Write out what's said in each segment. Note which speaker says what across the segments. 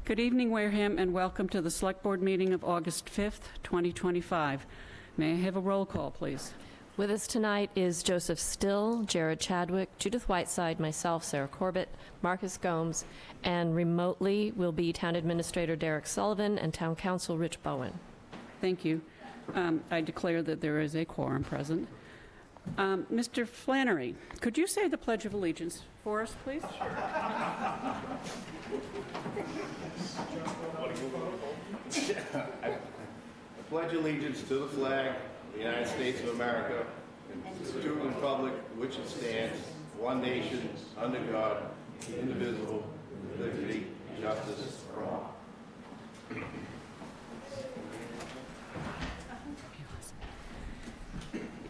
Speaker 1: Good evening, Wareham, and welcome to the Select Board meeting of August 5th, 2025. May I have a roll call, please?
Speaker 2: With us tonight is Joseph Still, Jared Chadwick, Judith Whiteside, myself, Sarah Corbett, Marcus Gomes, and remotely will be Town Administrator Derek Sullivan and Town Council Rich Bowen.
Speaker 1: Thank you. I declare that there is a quorum present. Mr. Flannery, could you say the Pledge of Allegiance for us, please?
Speaker 3: I pledge allegiance to the flag of the United States of America and to the republic which it stands, one nation, under God, indivisible, with liberty and justice for all.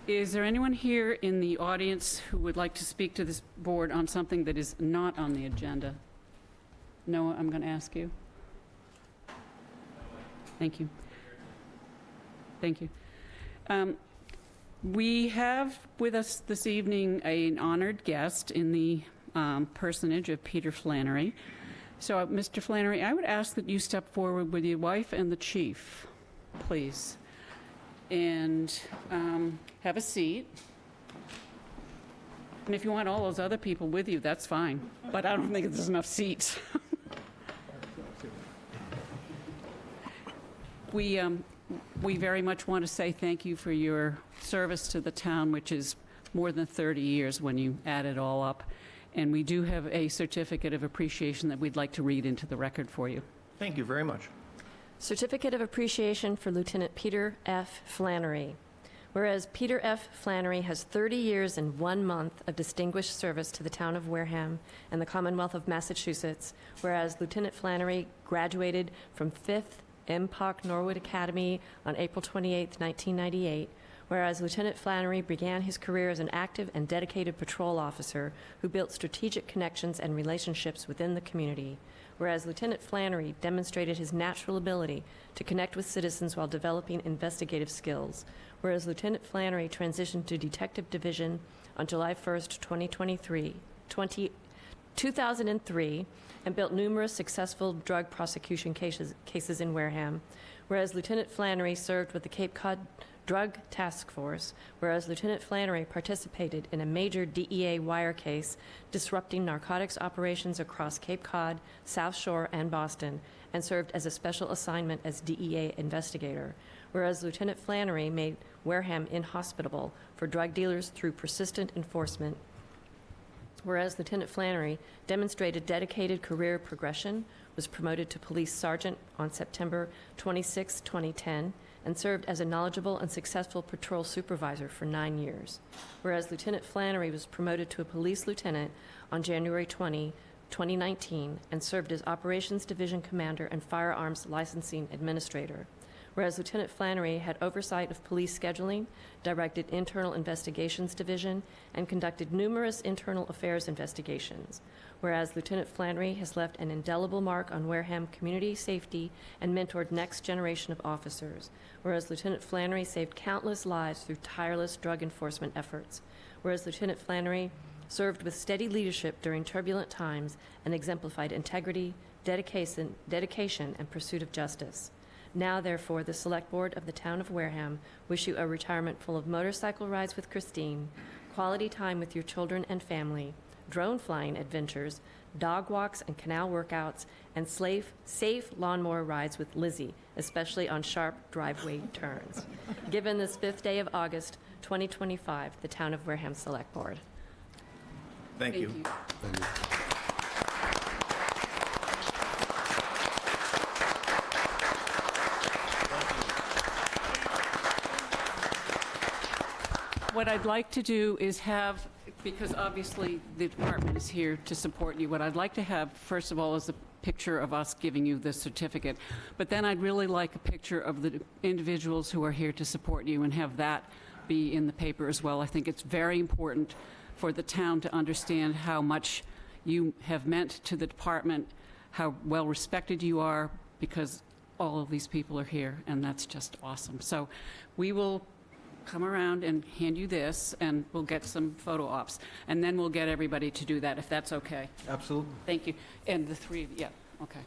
Speaker 1: Is there anyone here in the audience who would like to speak to this board on something that is not on the agenda? Noah, I'm going to ask you. Thank you. Thank you. We have with us this evening an honored guest in the personage of Peter Flannery. So, Mr. Flannery, I would ask that you step forward with your wife and the chief, please, and have a seat. And if you want all those other people with you, that's fine, but I don't think there's enough seats. We very much want to say thank you for your service to the town, which is more than 30 years when you add it all up. And we do have a certificate of appreciation that we'd like to read into the record for you.
Speaker 4: Thank you very much.
Speaker 2: Certificate of Appreciation for Lieutenant Peter F. Flannery. Whereas Peter F. Flannery has 30 years and 1 month of distinguished service to the town of Wareham and the Commonwealth of Massachusetts, whereas Lieutenant Flannery graduated from 5th MPOC Norwood Academy on April 28, 1998, whereas Lieutenant Flannery began his career as an active and dedicated patrol officer who built strategic connections and relationships within the community, whereas Lieutenant Flannery demonstrated his natural ability to connect with citizens while developing investigative skills, whereas Lieutenant Flannery transitioned to Detective Division on July 1st, 2003, and built numerous successful drug prosecution cases in Wareham, whereas Lieutenant Flannery served with the Cape Cod Drug Task Force, whereas Lieutenant Flannery participated in a major DEA wire case disrupting narcotics operations across Cape Cod, South Shore, and Boston, and served as a special assignment as DEA investigator, whereas Lieutenant Flannery made Wareham inhospitable for drug dealers through persistent enforcement, whereas Lieutenant Flannery demonstrated dedicated career progression, was promoted to police sergeant on September 26, 2010, and served as a knowledgeable and successful patrol supervisor for 9 years, whereas Lieutenant Flannery was promoted to a police lieutenant on January 20, 2019, and served as Operations Division Commander and Firearms Licensing Administrator, whereas Lieutenant Flannery had oversight of police scheduling, directed Internal Investigations Division, and conducted numerous internal affairs investigations, whereas Lieutenant Flannery has left an indelible mark on Wareham community safety and mentored next generation of officers, whereas Lieutenant Flannery saved countless lives through tireless drug enforcement efforts, whereas Lieutenant Flannery served with steady leadership during turbulent times and exemplified integrity, dedication, and pursuit of justice. Now, therefore, the Select Board of the Town of Wareham wish you a retirement full of motorcycle rides with Christine, quality time with your children and family, drone flying adventures, dog walks and canal workouts, and safe lawnmower rides with Lizzie, especially on sharp driveway turns. Given this 5th day of August, 2025, the Town of Wareham Select Board.
Speaker 4: Thank you.
Speaker 3: Thank you.
Speaker 1: What I'd like to do is have, because obviously the department is here to support you, what I'd like to have, first of all, is a picture of us giving you the certificate. But then I'd really like a picture of the individuals who are here to support you and have that be in the paper as well. I think it's very important for the town to understand how much you have meant to the department, how well respected you are, because all of these people are here, and that's just awesome. So we will come around and hand you this, and we'll get some photo ops. And then we'll get everybody to do that, if that's okay.
Speaker 4: Absolutely.
Speaker 1: Thank you. And the three of you, yeah, okay.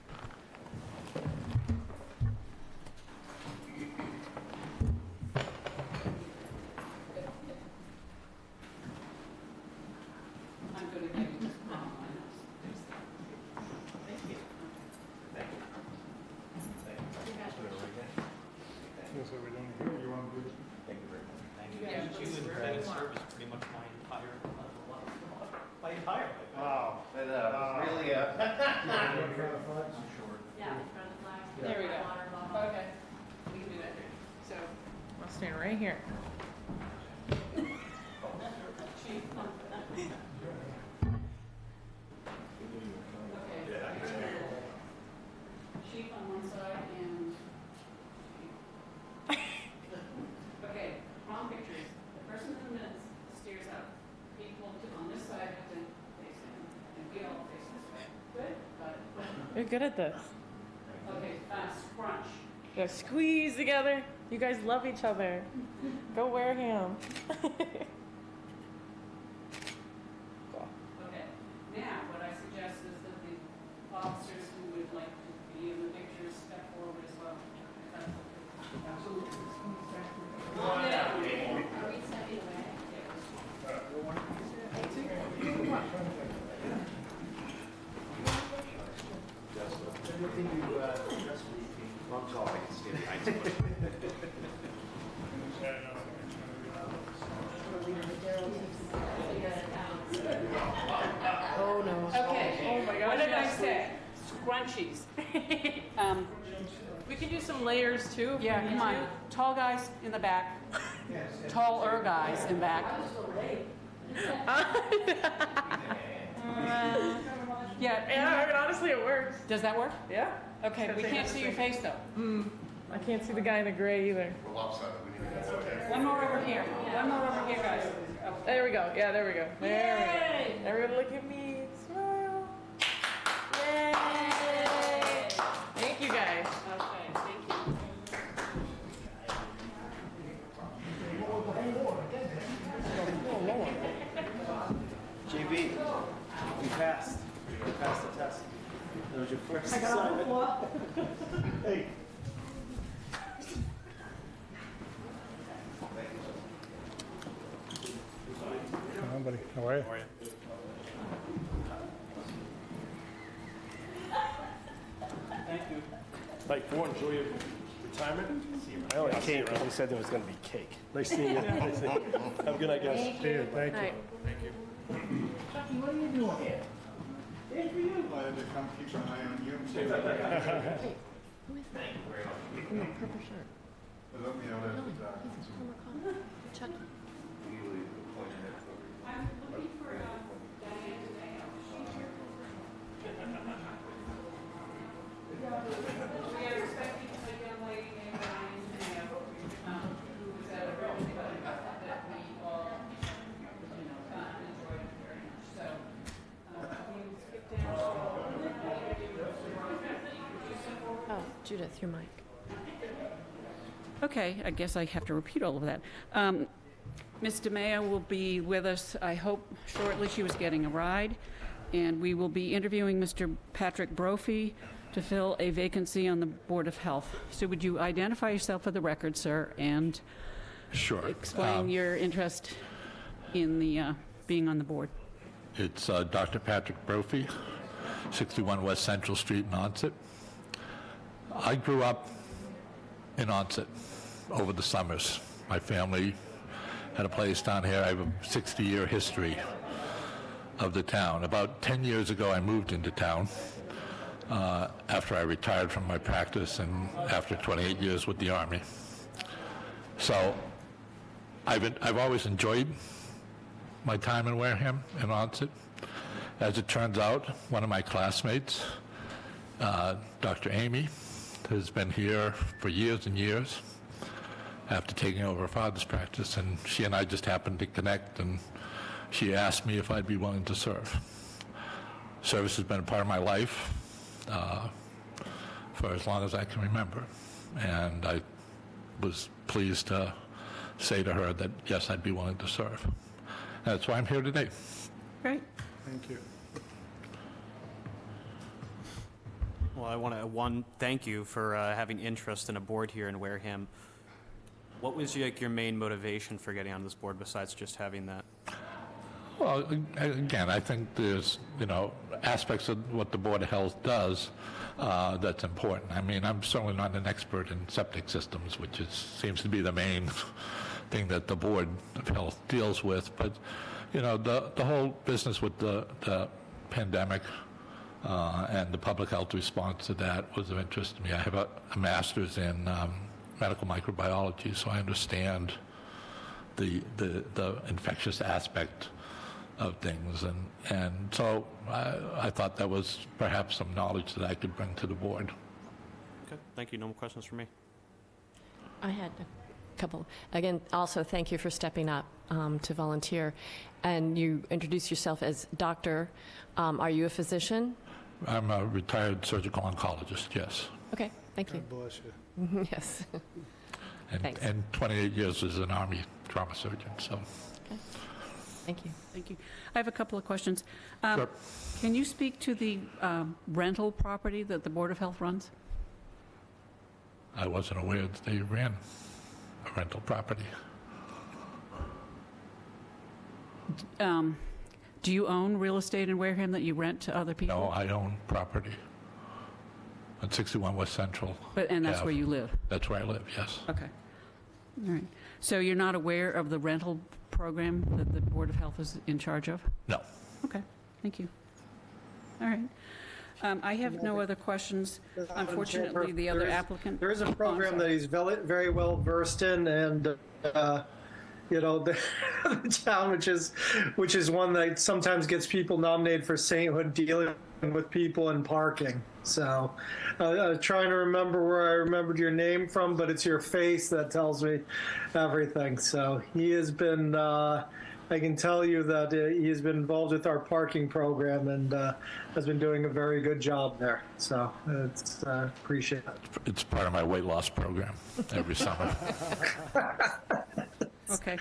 Speaker 3: But really,
Speaker 2: Yeah, in front of the flag.
Speaker 1: There we go. Okay, we can do that here. So,
Speaker 5: I'll stand right here.
Speaker 1: Chief, Chief on one side and... Okay, wrong pictures. The person in the middle stares out. People on this side have to face him, and we all face this way. Good? Got it.
Speaker 5: You're good at this.
Speaker 1: Okay, scrunch.
Speaker 5: Yeah, squeeze together. You guys love each other. Go Wareham.
Speaker 1: Okay, now what I suggest is that the officers who would like to be in the pictures step forward as well.
Speaker 2: Oh, no.
Speaker 1: Okay.
Speaker 5: Oh my gosh,
Speaker 1: What did I
Speaker 5: yes.
Speaker 1: say? Scrunchies.
Speaker 5: We could do some layers too. if
Speaker 1: Yeah,
Speaker 5: we
Speaker 1: come
Speaker 5: need
Speaker 1: on.
Speaker 5: to.
Speaker 1: Tall guys in the back. Taller guys in back. Yeah.
Speaker 5: Yeah, I mean, honestly, it works.
Speaker 1: Does that work?
Speaker 5: Yeah.
Speaker 1: Okay, we can't see your face though.
Speaker 5: I can't see the guy in the gray either.
Speaker 1: One more over here. One more over here, guys. Oh.
Speaker 5: There we go. Yeah, there we go. There
Speaker 1: Yay!
Speaker 5: we go. Everyone look at me. Smile. Yay! Thank you guys.
Speaker 1: Okay, thank you.
Speaker 6: JB, we passed. We passed the test. That was your first assignment. Hey.
Speaker 7: Hi, buddy. How are you?
Speaker 6: Thank you. Like, go enjoy your retirement. I only came because they said there was going to be cake. Nice seeing you. Nice seeing you. Have a good night, guys.
Speaker 7: See you. Thank you.
Speaker 2: Right.
Speaker 6: Chucky, what are you doing here? Hey, for you.
Speaker 8: I had to come keep an eye on you.
Speaker 2: Who is that? In the purple shirt.
Speaker 8: Let me know that.
Speaker 2: He's a former colleague. Chucky.
Speaker 1: I'm looking for Diane Mayo. We are expecting a young lady named Diane Mayo, who was at a really good event that we all, enjoyed very much. So, can you skip down?
Speaker 2: Oh, Judith, your mic.
Speaker 1: Okay, I guess I have to repeat all of that. Ms. DeMeo will be with us, I hope, shortly. She was getting a ride. And we will be interviewing Mr. Patrick Brophy to fill a vacancy on the Board of Health. So would you identify yourself for the record, sir, and
Speaker 9: Sure.
Speaker 1: explain your interest in the being on the board?
Speaker 9: It's Dr. Patrick Brophy, 61 West Central Street in Onset. I grew up in Onset over the summers. My family had a place down here. I have a 60-year history of the town. About 10 years ago, I moved into town after I retired from my practice and after 28 years with the Army. So I've always enjoyed my time in Wareham and Onset. As it turns out, one of my classmates, Dr. Amy, has been here for years and years after taking over her father's practice, and she and I just happened to connect, and she asked me if I'd be willing to serve. Service has been a part of my life for as long as I can remember, and I was pleased to say to her that, yes, I'd be willing to serve. That's why I'm here today.
Speaker 1: Great.
Speaker 7: Thank you.
Speaker 10: Well, I want to, thank you for having interest in a board here in Wareham. What was your main motivation for getting on this board besides just having that?
Speaker 9: Well, again, I think there's, aspects of what the Board of Health does that's important. I mean, I'm certainly not an expert in septic systems, which seems to be the main thing that the Board of Health deals with. But, the whole business with the pandemic and the public health response to that was of interest to me. I have a master's in medical microbiology, so I understand the infectious aspect of things, and so I thought that was perhaps some knowledge that I could bring to the board.
Speaker 10: Okay, thank you. No more questions for me.
Speaker 2: I had a couple. Again, also, thank you for stepping up to volunteer. And you introduced yourself as doctor. Are you a physician?
Speaker 9: I'm a retired surgical oncologist, yes,
Speaker 2: Okay, thank you.
Speaker 7: God bless you.
Speaker 2: Yes.
Speaker 9: and,
Speaker 2: Thanks.
Speaker 9: and 28 years as an Army trauma surgeon, so.
Speaker 2: Thank you.
Speaker 1: Thank you. I have a couple of questions.
Speaker 9: Sure.
Speaker 1: Can you speak to the rental property that the Board of Health runs?
Speaker 9: I wasn't aware that they ran a rental property.
Speaker 1: Do you own real estate in Wareham that you rent to other people?
Speaker 9: No, I own property at 61 West Central.
Speaker 1: And that's
Speaker 9: Yeah.
Speaker 1: where you live?
Speaker 9: That's where I live, yes.
Speaker 1: Okay. All right. So you're not aware of the rental program that the Board of Health is in charge of?
Speaker 9: No.
Speaker 1: Okay, thank you. All right. I have no other questions. Unfortunately, the other applicant...
Speaker 11: There is a
Speaker 1: Oh, I'm
Speaker 11: program that
Speaker 1: sorry.
Speaker 11: he's very well versed in, and you know, the town, which is one that sometimes gets people nominated for sainthood, dealing with people and parking. So, trying to remember where I remembered your name from, but it's your face that tells me everything. So he has been. I can tell you that he has been involved with our parking program and has been doing a very good job there. So it's appreciate it.
Speaker 9: It's part of my weight loss program every summer.
Speaker 1: Okay.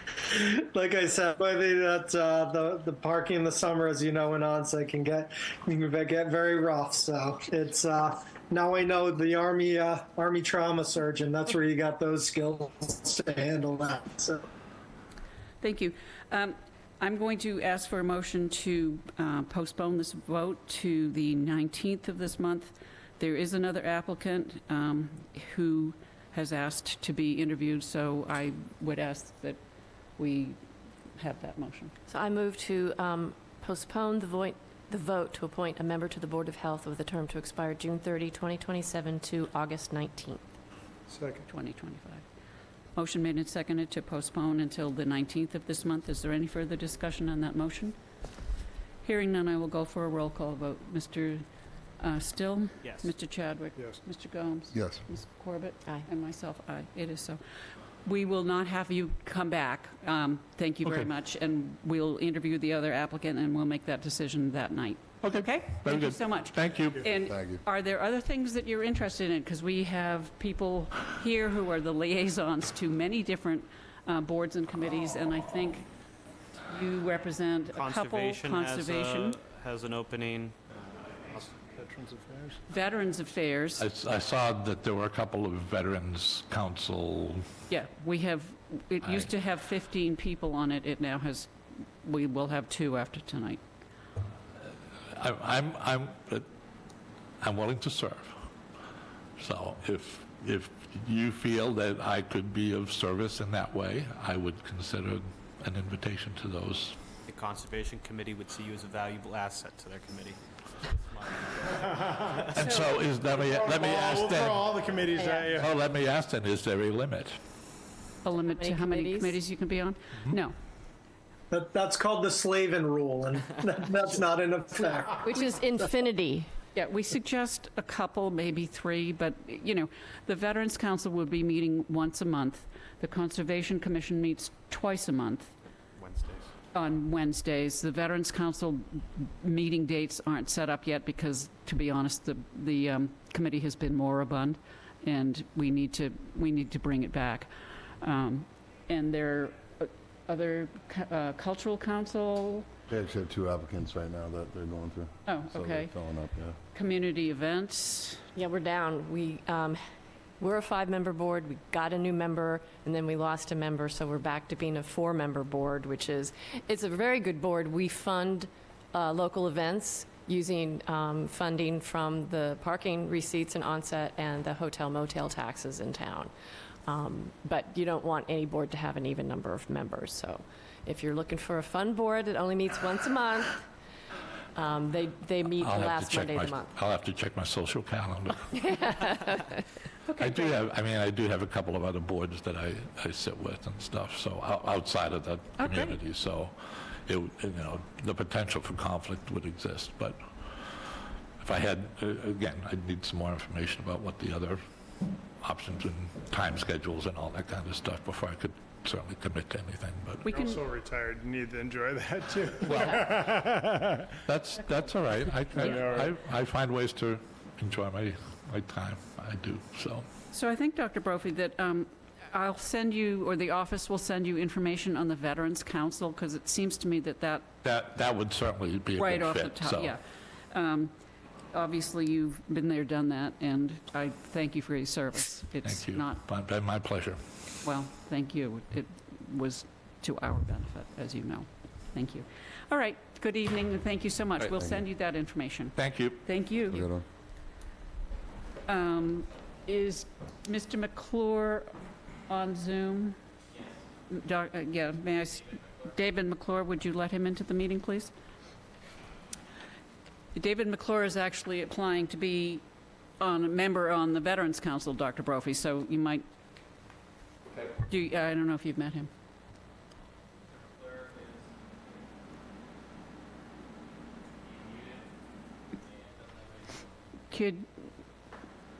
Speaker 11: Like I said, I think that the parking in the summer, as you know, in onset can get very rough. So it's now I know the Army trauma surgeon. That's where you got those skills to handle that. So.
Speaker 1: Thank you. I'm going to ask for a motion to postpone this vote to the 19th of this month. There is another applicant who has asked to be interviewed, so I would ask that we have that motion.
Speaker 2: So I move to postpone the vote to appoint a member to the Board of Health with a term to expire June 30, 2027 to August 19th.
Speaker 7: Second.
Speaker 1: 2025. Motion made and seconded to postpone until the 19th of this month. Is there any further discussion on that motion? Hearing none, I will go for a roll call vote. Mr. Still?
Speaker 10: Yes.
Speaker 1: Mr. Chadwick?
Speaker 7: Yes.
Speaker 1: Mr. Gomes?
Speaker 8: Yes.
Speaker 1: Ms. Corbett?
Speaker 2: Aye.
Speaker 1: And myself, aye. It is so. We will not have you come back. Thank you very
Speaker 9: Okay.
Speaker 1: much, and we'll interview the other applicant, and we'll make that decision that night.
Speaker 9: Okay.
Speaker 1: Okay?
Speaker 9: Very
Speaker 1: Thank you
Speaker 9: good.
Speaker 1: so much.
Speaker 9: Thank you.
Speaker 1: And
Speaker 8: Thank you.
Speaker 1: are there other things that you're interested in? Because we have people here who are the liaisons to many different boards and committees, and I think you represent a couple. Conservation,
Speaker 10: has an opening.
Speaker 7: Veterans Affairs.
Speaker 1: Veterans Affairs.
Speaker 9: I saw that there were a couple of Veterans Council.
Speaker 1: Yeah, we have, it used to have 15 people on it. It now has, we will have 2 after tonight.
Speaker 9: I'm willing to serve. So if you feel that I could be of service in that way, I would consider an invitation to those.
Speaker 10: The Conservation Committee would see you as a valuable asset to their committee.
Speaker 9: And so let me ask
Speaker 7: For
Speaker 9: then,
Speaker 7: all the committees,
Speaker 2: Yeah.
Speaker 9: oh, let me ask then, is there a limit?
Speaker 1: A limit to how many committees you can be on? No.
Speaker 11: That's called the Slavin rule, and that's not in effect.
Speaker 2: Which is infinity.
Speaker 1: Yeah, we suggest a couple, maybe 3, but, you know, the Veterans Council will be meeting once a month. The Conservation Commission meets twice a month
Speaker 10: Wednesdays.
Speaker 1: on Wednesdays. The Veterans Council meeting dates aren't set up yet because, to be honest, the committee has been moribund, and we need to bring it back. And there are other cultural council.
Speaker 8: They actually have 2 applicants right now that they're going through.
Speaker 1: Oh,
Speaker 8: So
Speaker 1: okay.
Speaker 8: they're filling up, yeah.
Speaker 1: Community events.
Speaker 2: Yeah, we're down. We're a 5-member board. We got a new member, and then we lost a member, so we're back to being a 4-member board, it's a very good board. We fund local events using funding from the parking receipts in Onset and the hotel motel taxes in town. But you don't want any board to have an even number of members. So if you're looking for a fun board that only meets once a month, They meet the
Speaker 9: I'll have to
Speaker 2: last
Speaker 9: check
Speaker 2: Monday of
Speaker 9: my,
Speaker 2: the month.
Speaker 9: I'll have to check my social calendar. I do have a couple of other boards that I sit with and stuff, so outside of the
Speaker 1: Okay.
Speaker 9: community, so the potential for conflict would exist, but if I had, again, I'd need some more information about what the other options and time schedules and all that kind of stuff before I could certainly commit to anything, but
Speaker 1: We
Speaker 7: You're
Speaker 1: can,
Speaker 7: also retired, you need to enjoy that too.
Speaker 9: that's all right.
Speaker 7: know,
Speaker 9: I find ways to enjoy my time, I do, so.
Speaker 1: so I think, Dr. Brophy, that I'll send you, or the office will send you information on the Veterans Council, because it seems to me that
Speaker 9: That would certainly be a
Speaker 1: right
Speaker 9: good
Speaker 1: off the
Speaker 9: fit,
Speaker 1: top,
Speaker 9: so.
Speaker 1: yeah. Obviously, you've been there, done that, and I thank you for your service. It's
Speaker 9: Thank you.
Speaker 1: not,
Speaker 9: My pleasure.
Speaker 1: well, thank you. It was to our benefit, as you know. Thank you. All right, good evening, and thank you so much.
Speaker 9: Right,
Speaker 1: We'll
Speaker 8: thank
Speaker 1: send you that information.
Speaker 9: Thank you.
Speaker 1: Thank
Speaker 8: Have a
Speaker 1: you.
Speaker 8: good one.
Speaker 1: Is Mr. McClure on Zoom? Yeah, David McClure, would you let him into the meeting, please? David McClure is actually applying to be a member on the Veterans Council, Dr. Brophy, so you might, I don't know if you've met him.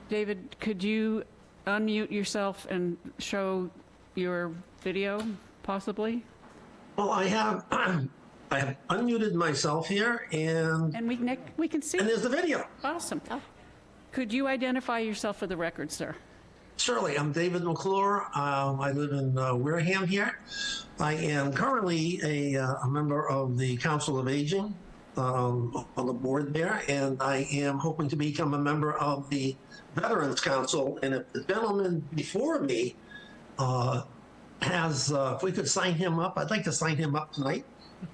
Speaker 1: David, could you unmute yourself and show your video, possibly?
Speaker 12: Well, I have unmuted myself here, and
Speaker 1: And we can see.
Speaker 12: there's the video.
Speaker 1: Awesome. Could you identify yourself for the record, sir?
Speaker 12: Surely, I'm David McClure. I live in Wareham here. I am currently a member of the Council of Aging on the board there, and I am hoping to become a member of the Veterans Council. And if the gentleman before me if we could sign him up, I'd like to sign him up tonight.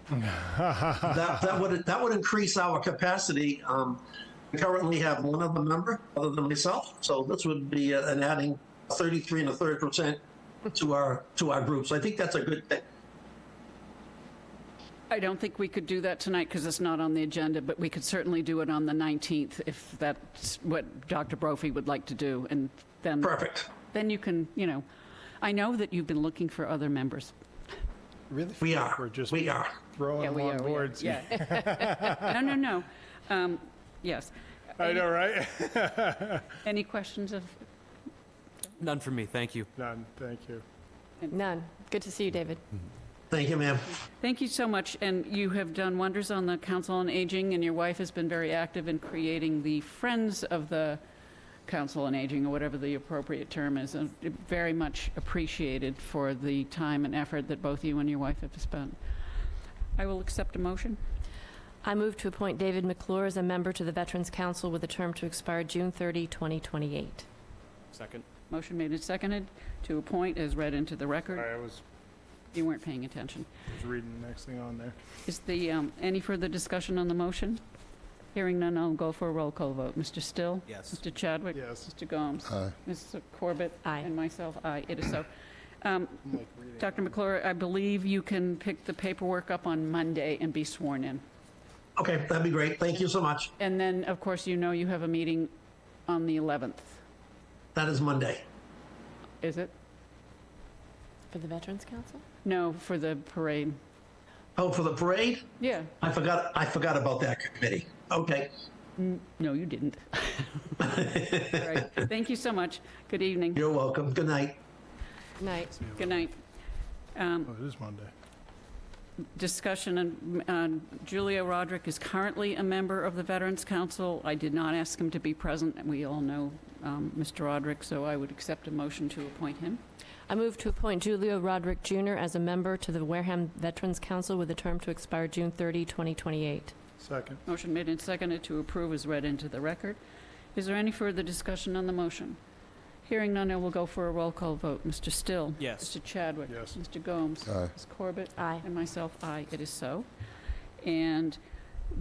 Speaker 12: that would increase our capacity. We currently have one other member other than myself, so this would be an adding 33 1/3% to our group. So I think that's a good thing.
Speaker 1: I don't think we could do that tonight because it's not on the agenda, but we could certainly do it on the 19th if that's what Dr. Brophy would like to do. And then,
Speaker 12: Perfect.
Speaker 1: then you can, I know that you've been looking for other members.
Speaker 7: Really?
Speaker 12: We are.
Speaker 7: We're just
Speaker 12: We are.
Speaker 7: throwing them on boards.
Speaker 1: Yeah. No. Yes.
Speaker 7: I know, right?
Speaker 1: Any questions of,
Speaker 10: None for me, thank you.
Speaker 7: None, thank you.
Speaker 2: None. Good to see you, David.
Speaker 12: Thank you, ma'am.
Speaker 1: thank you so much. And you have done wonders on the Council on Aging, and your wife has been very active in creating the Friends of the Council on Aging, or whatever the appropriate term is. And very much appreciated for the time and effort that both you and your wife have spent. I will accept a motion.
Speaker 2: I move to appoint David McClure as a member to the Veterans Council with a term to expire June 30, 2028.
Speaker 10: Second.
Speaker 1: Motion made and seconded to appoint as read into the record.
Speaker 7: I was
Speaker 1: You weren't paying attention.
Speaker 7: reading the next thing on there.
Speaker 1: Is the, any further discussion on the motion? Hearing none, I'll go for a roll call vote. Mr. Still?
Speaker 10: Yes.
Speaker 1: Mr. Chadwick?
Speaker 7: Yes.
Speaker 1: Mr. Gomes?
Speaker 8: Aye.
Speaker 1: Mrs. Corbett?
Speaker 2: Aye.
Speaker 1: And myself, aye. It is so.
Speaker 7: I'm like reading.
Speaker 1: Dr. McClure, I believe you can pick the paperwork up on Monday and be sworn in.
Speaker 12: Okay, that'd be great. Thank you so much.
Speaker 1: And then, of course, you have a meeting on the 11th.
Speaker 12: That is Monday.
Speaker 1: Is it?
Speaker 2: For the Veterans Council?
Speaker 1: No, for the parade.
Speaker 12: Oh, for the parade?
Speaker 1: Yeah.
Speaker 12: I forgot about that committee. Okay.
Speaker 1: No, you didn't. All right. Thank you so much. Good evening.
Speaker 12: You're welcome. Good night.
Speaker 2: Good night.
Speaker 1: Good night.
Speaker 7: Oh, it is Monday.
Speaker 1: Discussion, and Julia Roderick is currently a member of the Veterans Council. I did not ask him to be present. We all know Mr. Roderick, so I would accept a motion to appoint him.
Speaker 2: I move to appoint Julio Roderick Jr. as a member to the Wareham Veterans Council with a term to expire June 30, 2028.
Speaker 7: Second.
Speaker 1: Motion made and seconded to approve is read into the record. Is there any further discussion on the motion? Hearing none, I will go for a roll call vote. Mr. Still?
Speaker 10: Yes.
Speaker 1: Mr. Chadwick?
Speaker 7: Yes.
Speaker 1: Mr. Gomes?
Speaker 8: Aye.
Speaker 1: Ms. Corbett?
Speaker 2: Aye.
Speaker 1: And myself, aye. It is so. And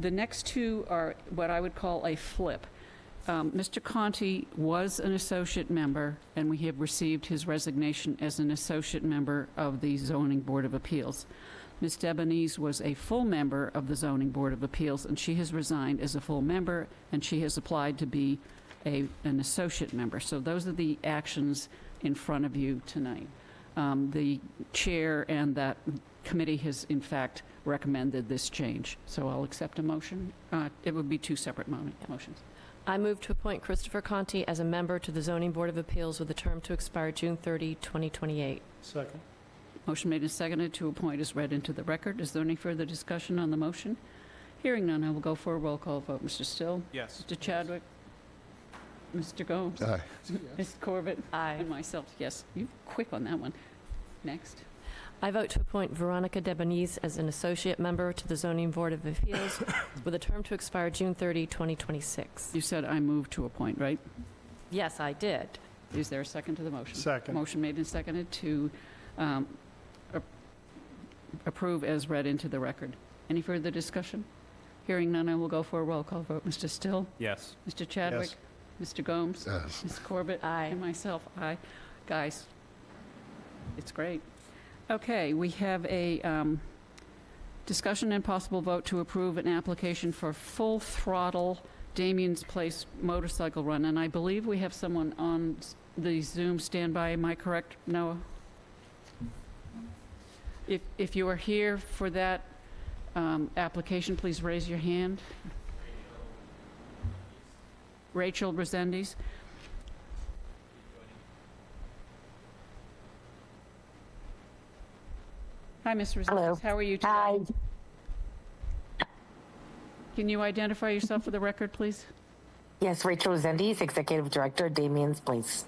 Speaker 1: the next two are what I would call a flip. Mr. Conti was an associate member, and we have received his resignation as an associate member of the Zoning Board of Appeals. Ms. Debonese was a full member of the Zoning Board of Appeals, and she has resigned as a full member, and she has applied to be an associate member. So those are the actions in front of you tonight. The chair and that committee has, in fact, recommended this change. So I'll accept a motion. It would be two separate motions.
Speaker 2: I move to appoint Christopher Conti as a member to the Zoning Board of Appeals with a term to expire June 30, 2028.
Speaker 7: Second.
Speaker 1: Motion made and seconded to appoint is read into the record. Is there any further discussion on the motion? Hearing none, I will go for a roll call vote. Mr. Still?
Speaker 10: Yes.
Speaker 1: Mr. Chadwick? Mr. Gomes?
Speaker 8: Aye.
Speaker 1: Ms. Corbett?
Speaker 2: Aye.
Speaker 1: And myself, yes. You quick on that one. Next.
Speaker 2: I vote to appoint Veronica Debonese as an associate member to the Zoning Board of Appeals with a term to expire June 30, 2026.
Speaker 1: You said I move to appoint, right?
Speaker 2: Yes, I did.
Speaker 1: Is there a second to the motion?
Speaker 7: Second.
Speaker 1: Motion made and seconded to approve as read into the record. Any further discussion? Hearing none, I will go for a roll call vote. Mr. Still?
Speaker 10: Yes.
Speaker 1: Mr. Chadwick? Mr. Gomes?
Speaker 8: Yes.
Speaker 1: Ms. Corbett?
Speaker 2: Aye.
Speaker 1: And myself, aye. Guys, it's great. Okay, we have a discussion and possible vote to approve an application for Full Throttle Damien's Place motorcycle run, and I believe we have someone on the Zoom standby. Am I correct, Noah? If you are here for that application, please raise your hand. Rachel Resendes. Hi, Ms. Resendes.
Speaker 13: Hello.
Speaker 1: How are you today?
Speaker 13: Hi.
Speaker 1: Can you identify yourself for the record, please?
Speaker 13: Yes, Rachel Zendes, Executive Director, Damien's Place.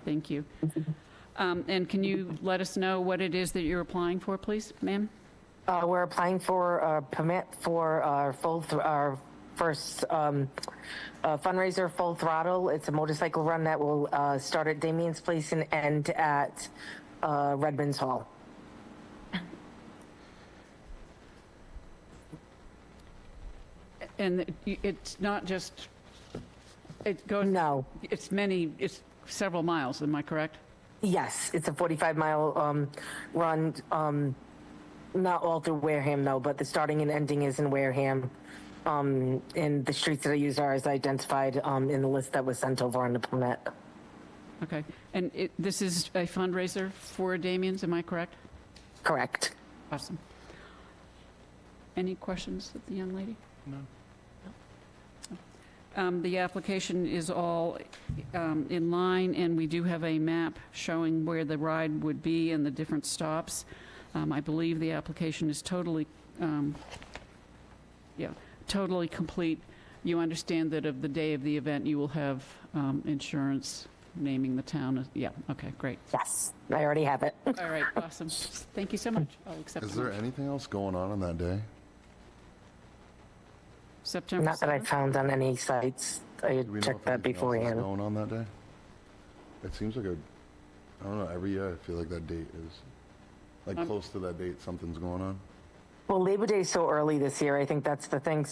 Speaker 1: Thank you. And can you let us know what it is that you're applying for, please, ma'am?
Speaker 13: We're applying for a permit for our first fundraiser, Full Throttle. It's a motorcycle run that will start at Damien's Place and end at Redmond's Hall.
Speaker 1: And it's not just, it goes...
Speaker 13: No.
Speaker 1: It's several miles, am I correct?
Speaker 13: Yes, it's a 45-mile run, not all through Wareham, though, but the starting and ending is in Wareham. And the streets that I use are as identified in the list that was sent over on the permit.
Speaker 1: Okay. And this is a fundraiser for Damien's, am I correct?
Speaker 13: Correct.
Speaker 1: Awesome. Any questions of the young lady?
Speaker 7: No.
Speaker 1: The application is all in line, and we do have a map showing where the ride would be and the different stops. I believe the application is totally complete. You understand that of the day of the event, you will have insurance naming the town. Yeah, okay, great.
Speaker 13: Yes, I already have it.
Speaker 1: All right, awesome. Thank you so much. I'll accept
Speaker 8: Is
Speaker 1: the
Speaker 8: there
Speaker 1: motion.
Speaker 8: anything else going on that day?
Speaker 1: September
Speaker 13: Not that I
Speaker 1: 7th?
Speaker 13: found on any sites. I
Speaker 8: Do
Speaker 13: had
Speaker 8: we know
Speaker 13: checked
Speaker 8: if
Speaker 13: that
Speaker 8: anything else is
Speaker 13: beforehand.
Speaker 8: going on that day? It seems like I don't know, every year I feel like that date is, like close to that date, something's going on.
Speaker 13: Well, Labor Day is so early this year. I think that's the thing.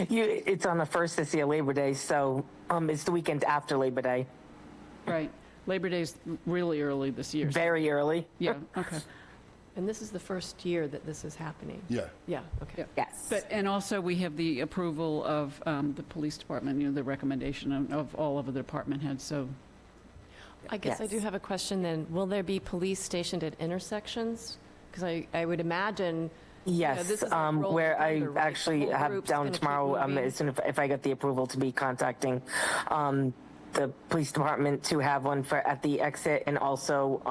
Speaker 13: It's on the first this year, Labor Day, so it's the weekend after Labor Day.
Speaker 1: Right. Labor Day's really early this year.
Speaker 13: Very early.
Speaker 1: Yeah, okay.
Speaker 2: And this is the first year that this is happening?
Speaker 8: Yeah.
Speaker 2: Yeah, okay.
Speaker 1: Yeah.
Speaker 13: Yes.
Speaker 1: And also, we have the approval of the police department, the recommendation of all of the department heads, so,
Speaker 2: I guess I do
Speaker 13: Yes.
Speaker 2: have a question then. Will there be police stationed at intersections? Because I would imagine,
Speaker 13: Yes,
Speaker 2: this is a rolling
Speaker 13: where I
Speaker 2: thunder, right? The
Speaker 13: actually
Speaker 2: whole
Speaker 13: have
Speaker 2: group's
Speaker 13: down
Speaker 2: gonna keep
Speaker 13: tomorrow,
Speaker 2: moving.
Speaker 13: as soon as if I get the approval to be contacting the police department to have one for at the exit, and also,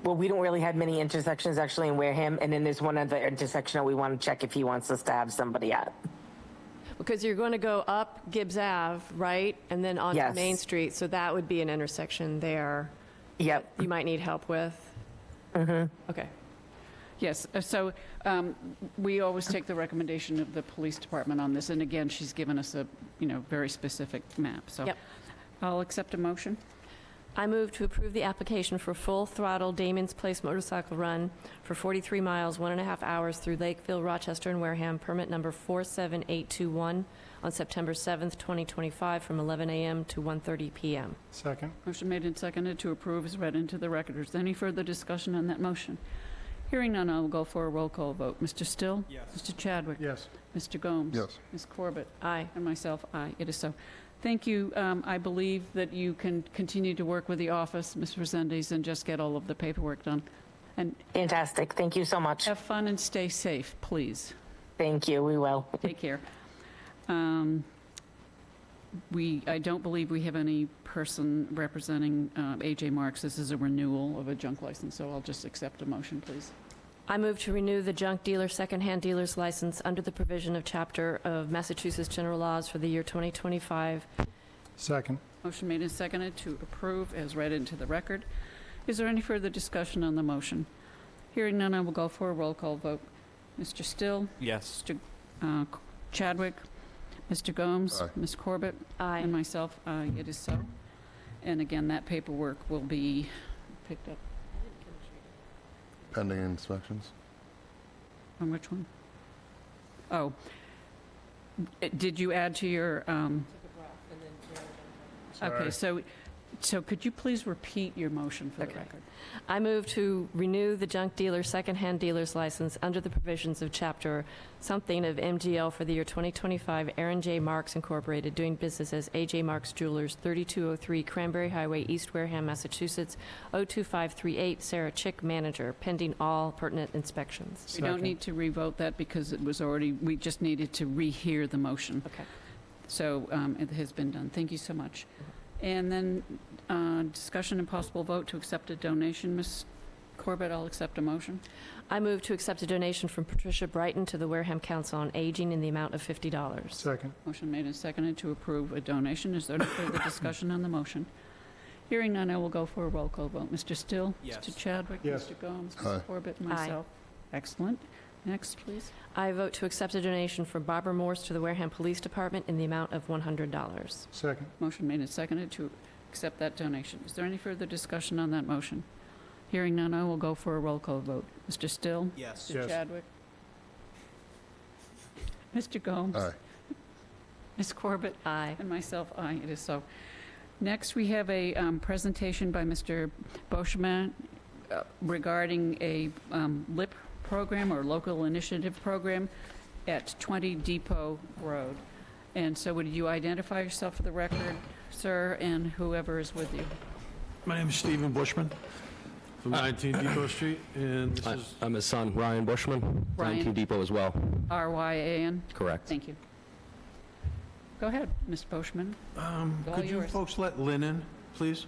Speaker 13: well, we don't really have many intersections actually in Wareham, and then there's one other intersection that we want to check if he wants us to have somebody at.
Speaker 2: because you're going to go up Gibbs Ave, right? And then onto
Speaker 13: Yes.
Speaker 2: Main Street, so that would be an intersection there
Speaker 13: Yep.
Speaker 2: you might need help with? Mm-hmm. Okay.
Speaker 1: yes. So we always take the recommendation of the police department on this, and again, she's given us a, very specific map, so.
Speaker 2: Yep.
Speaker 1: I'll accept a motion.
Speaker 2: I move to approve the application for Full Throttle Damien's Place motorcycle run for 43 miles, 1.5 hours through Lakeville, Rochester, and Wareham, permit number 47821, on September 7th, 2025, from 11 a.m. to 1:30 p.m.
Speaker 7: Second.
Speaker 1: Motion made and seconded to approve is read into the record. Is there any further discussion on that motion? Hearing none, I will go for a roll call vote. Mr. Still?
Speaker 10: Yes.
Speaker 1: Mr. Chadwick?
Speaker 7: Yes.
Speaker 1: Mr. Gomes?
Speaker 8: Yes.
Speaker 1: Ms. Corbett?
Speaker 2: Aye.
Speaker 1: And myself, aye. It is so. Thank you. I believe that you can continue to work with the office, Ms. Resendes, and just get all of the paperwork done. And
Speaker 13: Fantastic. Thank you so much.
Speaker 1: have fun and stay safe, please.
Speaker 13: Thank you. We will.
Speaker 1: Take care. I don't believe we have any person representing AJ Marks. This is a renewal of a junk license, so I'll just accept a motion, please.
Speaker 2: I move to renew the junk dealer secondhand dealer's license under the provision of Chapter of Massachusetts General Laws for the year 2025.
Speaker 7: Second.
Speaker 1: Motion made and seconded to approve as read into the record. Is there any further discussion on the motion? Hearing none, I will go for a roll call vote. Mr. Still?
Speaker 10: Yes.
Speaker 1: Mr. Chadwick? Mr. Gomes?
Speaker 8: Aye.
Speaker 1: Ms. Corbett?
Speaker 2: Aye.
Speaker 1: And myself, aye. It is so. And again, that paperwork will be picked up.
Speaker 8: Pending inspections.
Speaker 1: On which one? Oh. Did you add to your, okay, so could you please repeat your motion for the
Speaker 2: Okay.
Speaker 1: record?
Speaker 2: I move to renew the junk dealer secondhand dealer's license under the provisions of Chapter something of MGL for the year 2025. Aaron J. Marks Incorporated, doing business as AJ Marks Jewelers, 3203 Cranberry Highway, East Wareham, Massachusetts, 02538. Sarah Chick, manager, pending all pertinent inspections.
Speaker 1: We don't need to revote that because it was already, we just needed to rehear the motion.
Speaker 2: Okay.
Speaker 1: So it has been done. Thank you so much. And then discussion and possible vote to accept a donation. Ms. Corbett, I'll accept a motion.
Speaker 2: I move to accept a donation from Patricia Brighton to the Wareham Council on Aging in the amount of $50.
Speaker 7: Second.
Speaker 1: Motion made and seconded to approve a donation. Is there any further discussion on the motion? Hearing none, I will go for a roll call vote. Mr. Still?
Speaker 10: Yes.
Speaker 1: Mr. Chadwick?
Speaker 7: Yes.
Speaker 1: Mr. Gomes?
Speaker 8: Aye.
Speaker 1: Ms. Corbett? And
Speaker 2: Aye.
Speaker 1: myself? Excellent. Next, please.
Speaker 2: I vote to accept a donation from Barbara Morse to the Wareham Police Department in the amount of $100.
Speaker 7: Second.
Speaker 1: Motion made and seconded to accept that donation. Is there any further discussion on that motion? Hearing none, I will go for a roll call vote. Mr. Still?
Speaker 10: Yes.
Speaker 1: Mr.
Speaker 7: Yes.
Speaker 1: Chadwick? Mr. Gomes?
Speaker 8: Aye.
Speaker 1: Ms. Corbett?
Speaker 2: Aye.
Speaker 1: And myself, aye. It is so. Next, we have a presentation by Mr. Boschman regarding a LIP program or local initiative program at 20 Depot Road. And so would you identify yourself for the record, sir, and whoever is with you?
Speaker 14: My name is Stephen Bushman from 19 Depot Street, and this is...
Speaker 15: I'm his son, Ryan Bushman,
Speaker 1: Ryan.
Speaker 15: 19 Depot as well.
Speaker 1: R-Y-A-N?
Speaker 15: Correct.
Speaker 1: Thank you. Go ahead, Mr. Boschman. All
Speaker 14: Could you
Speaker 1: yours.
Speaker 14: folks let Lynn in, please?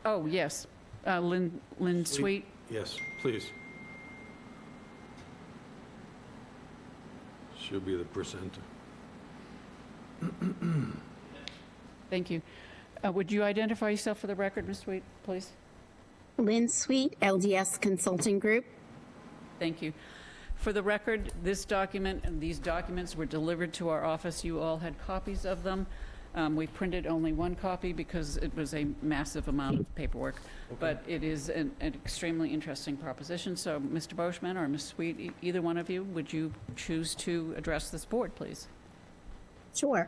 Speaker 1: Oh, yes. Lynn Sweet?
Speaker 14: Yes, please. She'll be the presenter.
Speaker 1: Thank you. Would you identify yourself for the record, Ms. Sweet, please?
Speaker 16: Lynn Sweet, LDS Consulting Group.
Speaker 1: Thank you. For the record, this document and these documents were delivered to our office. You all had copies of them. We printed only one copy because it was a massive amount of paperwork. But it is an extremely interesting proposition. So, Mr. Boschman or Ms. Sweet, either one of you, would you choose to address this board, please?
Speaker 16: Sure.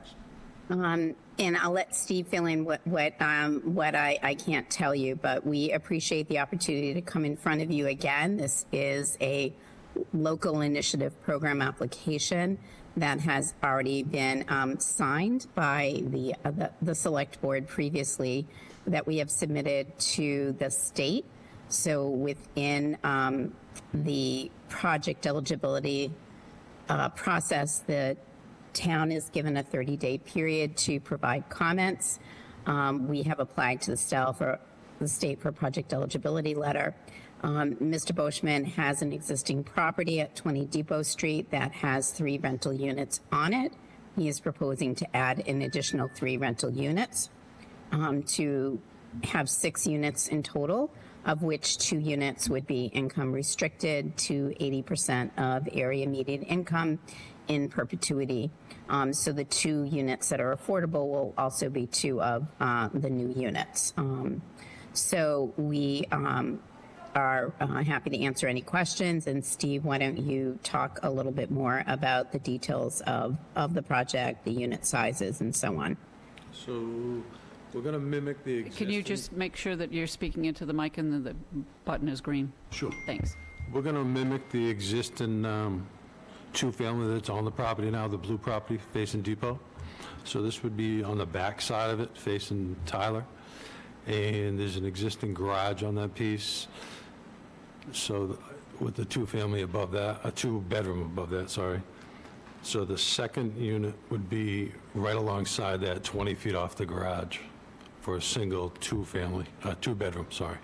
Speaker 16: And I'll let Steve fill in what I can't tell you, but we appreciate the opportunity to come in front of you again. This is a local initiative program application that has already been signed by the select board previously that we have submitted to the state. So within the project eligibility process, the town is given a 30-day period to provide comments. We have applied to the state for a project eligibility letter. Mr. Boschman has an existing property at 20 Depot Street that has 3 rental units on it. He is proposing to add an additional 3 rental units to have 6 units in total, of which 2 units would be income restricted to 80% of area median income in perpetuity. So the 2 units that are affordable will also be 2 of the new units. So we are happy to answer any questions. And Steve, why don't you talk a little bit more about the details of the project, the unit sizes, and so on.
Speaker 14: So we're going to mimic the existing...
Speaker 1: Can you just make sure that you're speaking into the mic and the button is green?
Speaker 14: Sure.
Speaker 1: Thanks.
Speaker 14: We're going to mimic the existing two-family that's on the property now, the blue property facing Depot. So this would be on the back side of it, facing Tyler. And there's an existing garage on that piece. So with the two-family above that, a two-bedroom above that, sorry. So the second unit would be right alongside that, 20 feet off the garage for a single two-family, two-bedroom, sorry.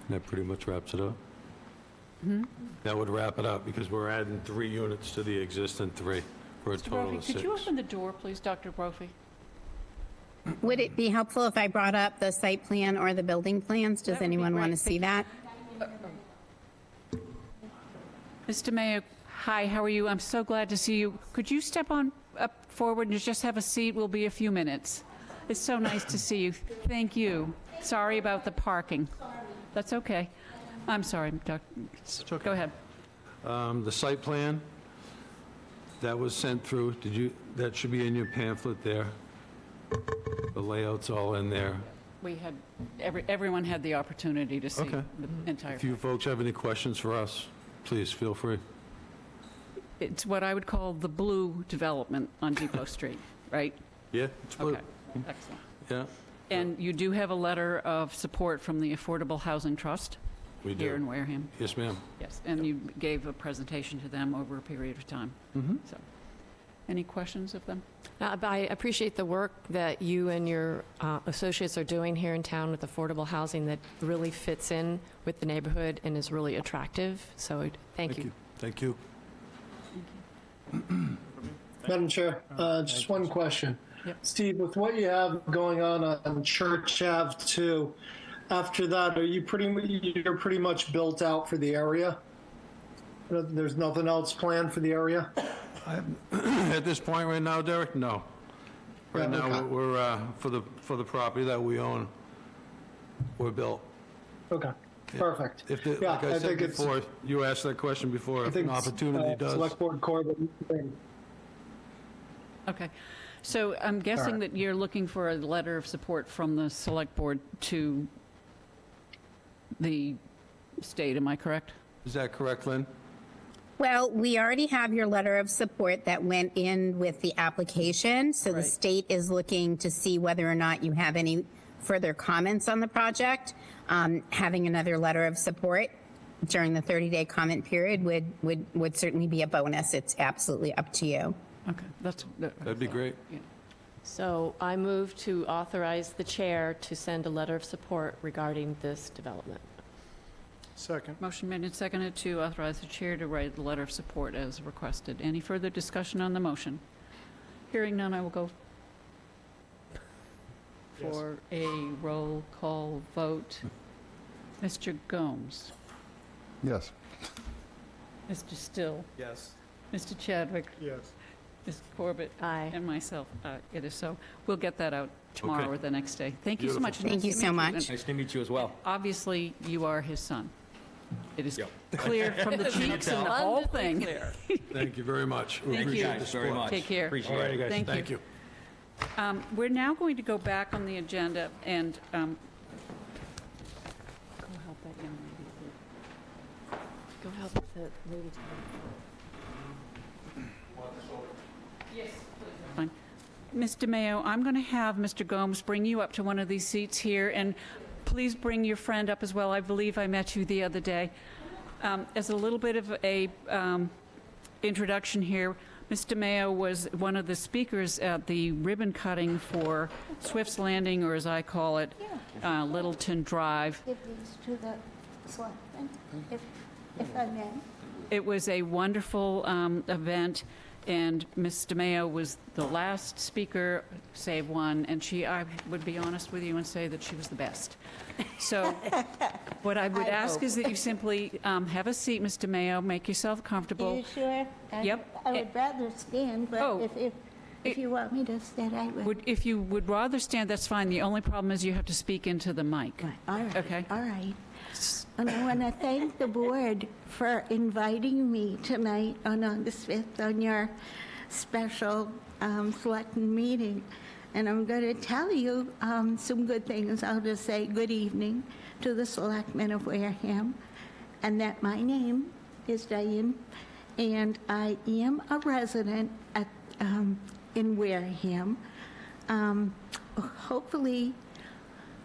Speaker 14: And that pretty much wraps it up. That would wrap it up because we're adding 3 units to the existing 3 for a total
Speaker 1: Brophy,
Speaker 14: of 6.
Speaker 1: could you open the door, please, Dr. Brophy?
Speaker 16: Would it be helpful if I brought up the site plan or the building plans? Does
Speaker 1: That would be
Speaker 16: anyone want to
Speaker 1: great.
Speaker 16: see that?
Speaker 1: Mr. Mayor, hi, how are you? I'm so glad to see you. Could you step on up forward and just have a seat? We'll be a few minutes. It's so nice to see you. Thank you. Sorry about the parking. That's okay. I'm sorry, Doctor. Go ahead.
Speaker 14: The site plan, that was sent through. That should be in your pamphlet there. The layout's all in there.
Speaker 1: We had, everyone had the opportunity to see
Speaker 14: Okay.
Speaker 1: the entire.
Speaker 14: If you folks have any questions for us, please feel free.
Speaker 1: It's what I would call the blue development on Depot Street, right?
Speaker 14: Yeah, it's blue.
Speaker 1: Okay, excellent.
Speaker 14: Yeah,
Speaker 1: And you do have a letter of support from the Affordable Housing Trust
Speaker 14: we do.
Speaker 1: here in Wareham?
Speaker 14: Yes, ma'am.
Speaker 1: Yes, and you gave a presentation to them over a period of time. So, any questions of them?
Speaker 2: I appreciate the work that you and your associates are doing here in town with affordable housing that really fits in with the neighborhood and is really attractive. So thank you.
Speaker 14: Thank you.
Speaker 11: Madam Chair, just one question.
Speaker 1: Yep.
Speaker 11: Steve, with what you have going on Church Ave 2, after that, you're pretty much built out for the area? There's nothing else planned for the area?
Speaker 14: At this point right now, Derek, no. Right
Speaker 11: Yeah,
Speaker 14: now,
Speaker 11: okay.
Speaker 14: we're, for the property that we own, we're built.
Speaker 11: Okay, perfect.
Speaker 14: If, the-
Speaker 11: Yeah,
Speaker 14: like I
Speaker 11: I
Speaker 14: said
Speaker 11: think it's-
Speaker 14: before, you asked that question before,
Speaker 11: I
Speaker 14: if
Speaker 11: think
Speaker 14: an opportunity does.
Speaker 11: Select Board Corbin thing.
Speaker 1: Okay. So I'm guessing that you're looking for a letter of support from the Select Board to the state, am I correct?
Speaker 14: Is that correct, Lynn?
Speaker 16: Well, we already have your letter of support that went in with the application. So the
Speaker 1: Right.
Speaker 16: state is looking to see whether or not you have any further comments on the project. Having another letter of support during the 30-day comment period would certainly be a bonus. It's absolutely up to you.
Speaker 1: Okay,
Speaker 14: That'd be great.
Speaker 1: Yeah.
Speaker 2: So I move to authorize the chair to send a letter of support regarding this development.
Speaker 7: Second.
Speaker 1: Motion made and seconded to authorize the chair to write the letter of support as requested. Any further discussion on the motion? Hearing none, I will go for a roll call vote. Mr. Gomes,
Speaker 8: Yes.
Speaker 1: Mr. Still,
Speaker 6: Yes.
Speaker 1: Mr. Chadwick,
Speaker 7: Yes.
Speaker 1: Ms. Corbett,
Speaker 2: Aye.
Speaker 1: and myself. It is so. We'll get that out tomorrow
Speaker 14: Okay.
Speaker 1: or the next day. Thank you so
Speaker 14: Beautiful.
Speaker 1: much.
Speaker 16: Thank you
Speaker 1: Nice to
Speaker 16: so
Speaker 1: meet
Speaker 16: much.
Speaker 1: And
Speaker 15: Nice to meet you as well.
Speaker 1: obviously, you are his son. It is
Speaker 15: Yep.
Speaker 1: clear from the cheeks and the whole thing.
Speaker 14: Thank you very much. We
Speaker 1: Thank
Speaker 14: appreciate
Speaker 1: you.
Speaker 14: the
Speaker 15: Very
Speaker 14: support.
Speaker 15: much.
Speaker 1: Take care.
Speaker 15: Appreciate
Speaker 14: All
Speaker 15: it.
Speaker 14: righty, guys.
Speaker 1: Thank you.
Speaker 14: Thank you.
Speaker 1: We're now going to go back on the agenda and go help that young lady.
Speaker 2: Go help the lady.
Speaker 1: Yes, please. Fine. Mr. Mayo, I'm going to have Mr. Gomes bring you up to one of these seats here, and please bring your friend up as well. I believe I met you the other day. As a little bit of a introduction here, Mr. Mayo was one of the speakers at the ribbon cutting for Swift's Landing, or as I call it, Littleton Drive.
Speaker 5: Give these to the selectmen, if I may.
Speaker 1: It was a wonderful event, and Mr. Mayo was the last speaker, save one, and I would be honest with you and say that she was the best. So what I would ask is that you simply have a seat, Mr. Mayo, make yourself comfortable.
Speaker 5: You sure?
Speaker 1: Yep.
Speaker 5: I would rather stand,
Speaker 1: Oh.
Speaker 5: but if you want me to stand, I will.
Speaker 1: If you would rather stand, that's fine. The only problem is you have to speak into the mic.
Speaker 5: All right.
Speaker 1: Okay.
Speaker 5: All right. And I want to thank the board for inviting me tonight on August 5th on your special selectmen meeting.
Speaker 17: and I'm going to tell you some good things. I'll just say good evening to the selectmen of Wareham, and that my name is Diane, and I am a resident at, in Wareham. Hopefully,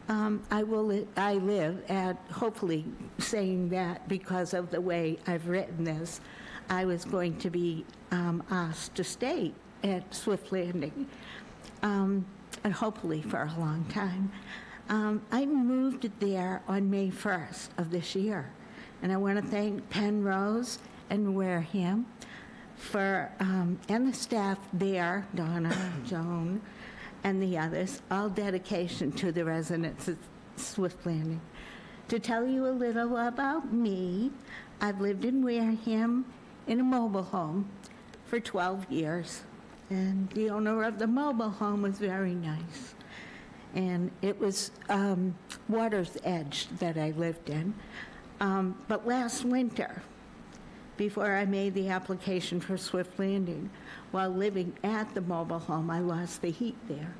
Speaker 17: I live at, hopefully saying that because of the way I've written this, I was going to be asked to stay at Swift Landing, and hopefully for a long time. I moved there on May 1st of this year, and I want to thank Penrose and Wareham for, and the staff there, Donna, Joan, and the others, all dedication to the residents of Swift Landing. To tell you a little about me, I've lived in Wareham in a mobile home for 12 years, and the owner of the mobile home was very nice. And it was Water's Edge that I lived in. But last winter, before I made the application for Swift Landing, while living at the mobile home, I lost the heat there.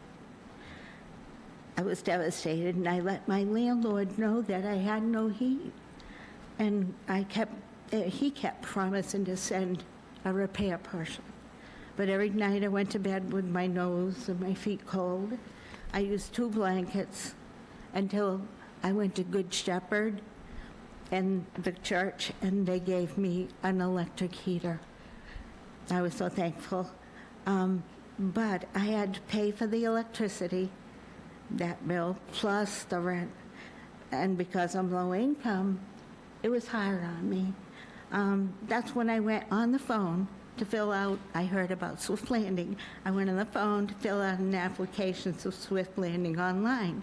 Speaker 17: I was devastated, and I let my landlord know that I had no heat. And he kept promising to send a repair person. But every night I went to bed with my nose and my feet cold. I used 2 blankets until I went to Good Shepherd and the church, and they gave me an electric heater. I was so thankful. But I had to pay for the electricity, that bill, plus the rent. And because I'm low income, it was hard on me. That's when I went on the phone to fill out, I heard about Swift Landing. I went on the phone to fill out an application to Swift Landing online,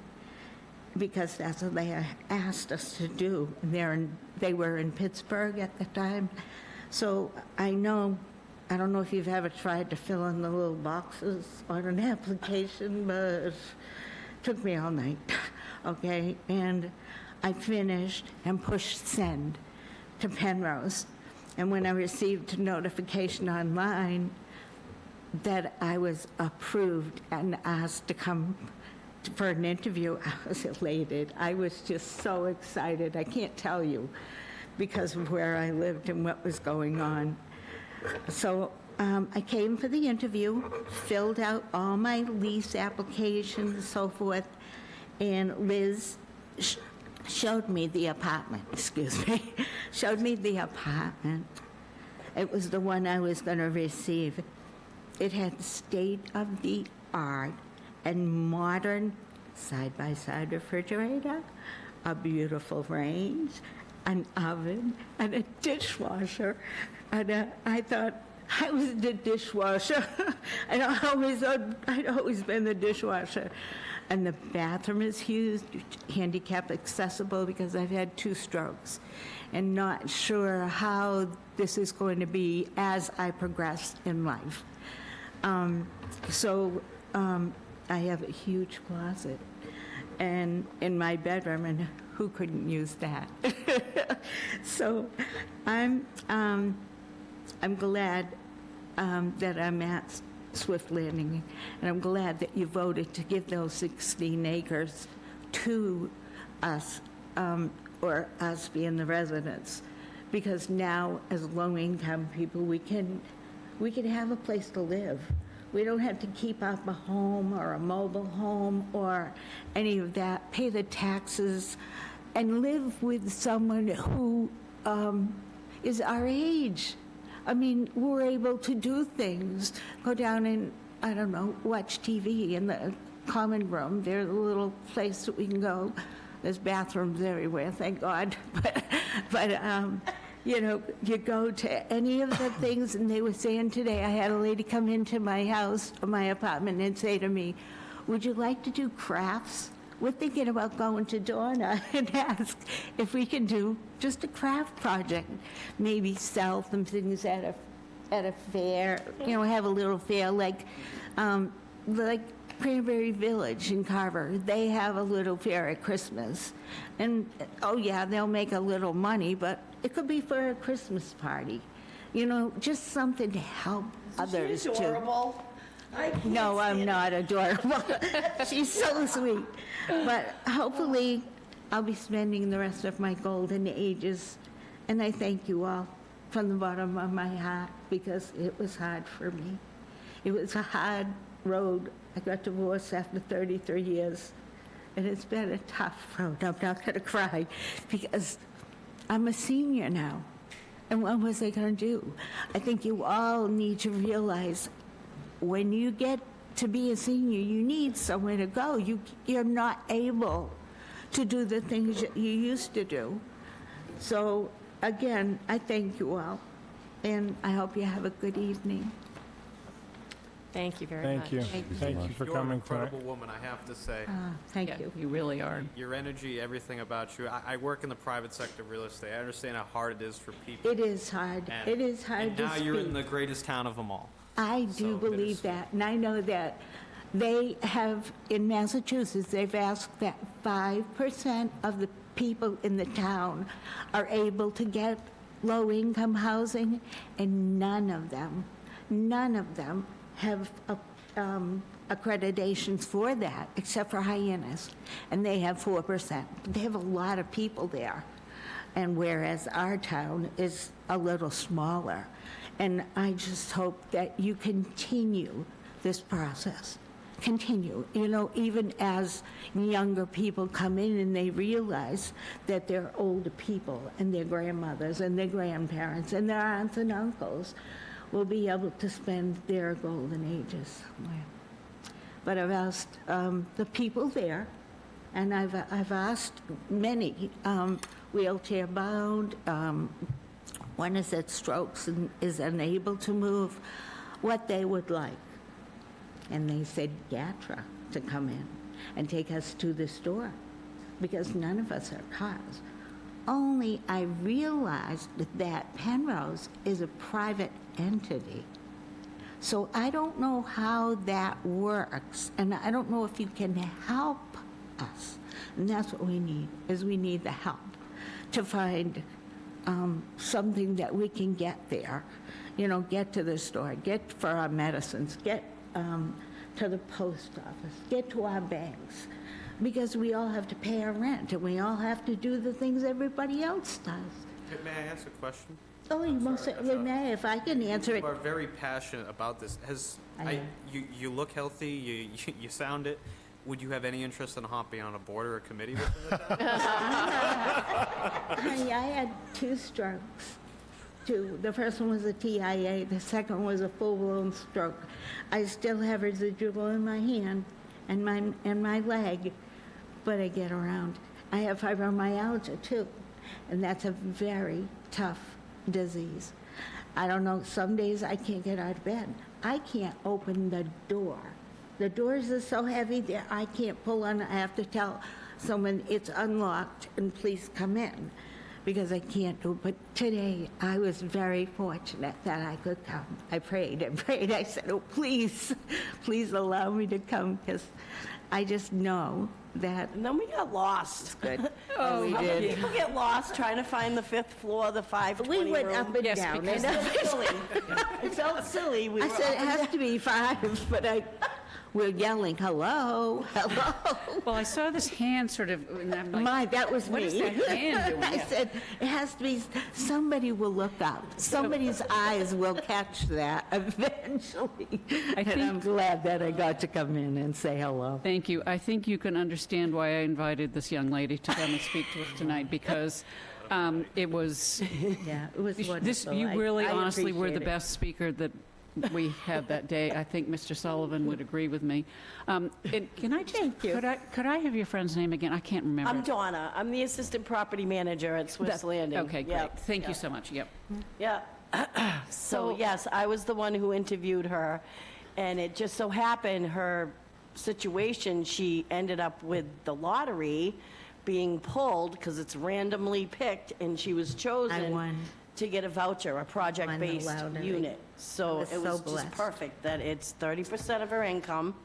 Speaker 17: because that's what they asked us to do. They were in Pittsburgh at the time. So I don't know if you've ever tried to fill in the little boxes on an application, but it took me all night, okay? And I finished and pushed send to Penrose. And when I received a notification online that I was approved and asked to come for an interview, I was elated. I was just so excited. I can't tell you, because of where I lived and what was going on. So I came for the interview, filled out all my lease applications and so forth, and Liz showed me the apartment, showed me the apartment. It was the one I was going to receive. It had state-of-the-art and modern side-by-side refrigerator, a beautiful range, an oven, and a dishwasher. And I thought I was the dishwasher. I'd always been the dishwasher. And the bathroom is huge, handicap accessible, because I've had 2 strokes and not sure how this is going to be as I progress in life. I have a huge closet and in my bedroom, and who couldn't use that? So I'm glad that I'm at Swift Landing, and I'm glad that you voted to give those 16 acres to us, or us being the residents, because now as low-income people, we can have a place to live. We don't have to keep up a home or a mobile home or any of that, pay the taxes, and live with someone who is our age. I mean, we're able to do things, go down and, I don't know, watch TV in the common room. There's a little place that we can go. There's bathrooms everywhere, thank God. But you know, you go to any of the things, and they were saying today, I had a lady come into my house, my apartment, and say to me, would you like to do crafts? We're thinking about going to Donna and ask if we can do just a craft project, maybe sell some things at a fair, you know, have a little fair like Cranberry Village in Carver. They have a little fair at Christmas, and oh yeah, they'll make a little money, but it could be for a Christmas party, you know, just something to help others too.
Speaker 5: Adorable.
Speaker 17: No, I'm not adorable. She's so sweet. But hopefully, I'll be spending the rest of my golden ages. And I thank you all from the bottom of my heart because it was hard for me. It was a hard road. I got divorced after 33 years. And it's been a tough road. I'm not going to cry because I'm a senior now. And what was I going to do? I think you all need to realize when you get to be a senior, you need somewhere to go. You're not able to do the things that you used to do. So, again, I thank you all. And I hope you have a good evening.
Speaker 2: Thank you very much.
Speaker 7: Thank you. Thank you for
Speaker 10: You're
Speaker 7: coming
Speaker 10: an incredible
Speaker 7: tonight.
Speaker 10: woman, I have to say.
Speaker 17: Thank
Speaker 1: Yeah,
Speaker 17: you.
Speaker 1: you really are.
Speaker 10: Your energy, everything about you. I work in the private sector of real estate. I understand how hard it is for people.
Speaker 17: It is hard.
Speaker 10: And-
Speaker 17: It is hard
Speaker 10: and
Speaker 17: to
Speaker 10: now you're in
Speaker 17: speak.
Speaker 10: the greatest town of them all.
Speaker 17: I do
Speaker 10: So
Speaker 17: believe that, and I know that they have, in Massachusetts, they've asked that 5% of the people in the town are able to get low-income housing, and none of them have accreditations for that, except for Hyannis, and they have 4%. They have a lot of people there, and whereas our town is a little smaller. And I just hope that you continue this process. Continue, even as younger people come in and they realize that they're older people and their grandmothers and their grandparents and their aunts and uncles will be able to spend their golden ages somewhere. But I've asked the people there, and I've asked many, wheelchair-bound, one is at strokes and is unable to move, what they would like. And they said Gatra to come in and take us to the store because none of us have cars. Only I realized that Penrose is a private entity. So I don't know how that works, and I don't know if you can help us. And that's what we need, is we need the help to find something that we can get there. Get to the store, get for our medicines, get to the post office, get to our banks, because we all have to pay our rent, and we all have to do the things everybody else does.
Speaker 10: May I ask a question?
Speaker 17: Oh, you most certainly may, if I can answer it.
Speaker 10: You are very passionate about this. You look healthy, you sound it. Would you have any interest in hopping on a board or a committee with them?
Speaker 17: Honey, I had 2 strokes. 2. The first one was a TIA, the second was a full-blown stroke. I still have residual in my hand and my leg, but I get around. I have fibromyalgia too, and that's a very tough disease. I don't know, some days I can't get out of bed. I can't open the door. The doors are so heavy that I can't pull on. I have to tell someone it's unlocked and please come in, because I can't do it. But today, I was very fortunate that I could come. I prayed and prayed. I said, oh, please, please allow me to come, because I just know that.
Speaker 5: And then we got lost.
Speaker 17: It's good.
Speaker 5: Oh,
Speaker 17: we
Speaker 5: how
Speaker 17: did.
Speaker 5: many people get lost trying to find the 5th floor, the 520
Speaker 17: We went
Speaker 5: room?
Speaker 17: up and
Speaker 1: Yes,
Speaker 17: down.
Speaker 1: because
Speaker 17: and
Speaker 5: It felt silly. It felt silly. We
Speaker 17: I
Speaker 5: were
Speaker 17: said, it
Speaker 5: up and
Speaker 17: has to be 5, but we're yelling, hello, hello.
Speaker 1: Well, I saw this hand sort of, and I'm like,
Speaker 17: That was
Speaker 1: what
Speaker 17: me.
Speaker 1: is that hand doing?
Speaker 17: I
Speaker 1: Yeah.
Speaker 17: said, it has to be, somebody will look up. Somebody's eyes will catch that eventually. And I'm glad that I got to come in and say hello.
Speaker 1: Thank you. I think you can understand why I invited this young lady to come and speak to us tonight, because it was,
Speaker 17: Yeah, it was wonderful.
Speaker 1: this, you really
Speaker 17: I
Speaker 1: honestly were the
Speaker 17: appreciate it.
Speaker 1: best speaker that we had that day. I think Mr. Sullivan would agree with me. And can I just, could I have your friend's name again? I can't remember.
Speaker 5: I'm Donna. I'm the assistant property manager at Swiss Landing.
Speaker 1: Okay, great.
Speaker 5: Yep,
Speaker 1: Thank you
Speaker 5: yep.
Speaker 1: so much. Yep.
Speaker 5: Yeah. So, yes, I was the one who interviewed her, and it just so happened her situation, she ended up with the lottery being pulled because it's randomly picked, and she was chosen
Speaker 17: won.
Speaker 5: to get a voucher, a project-based
Speaker 17: lottery.
Speaker 5: unit. So
Speaker 17: was
Speaker 5: it
Speaker 17: so
Speaker 5: was just
Speaker 17: blessed.
Speaker 5: perfect that it's 30% of her income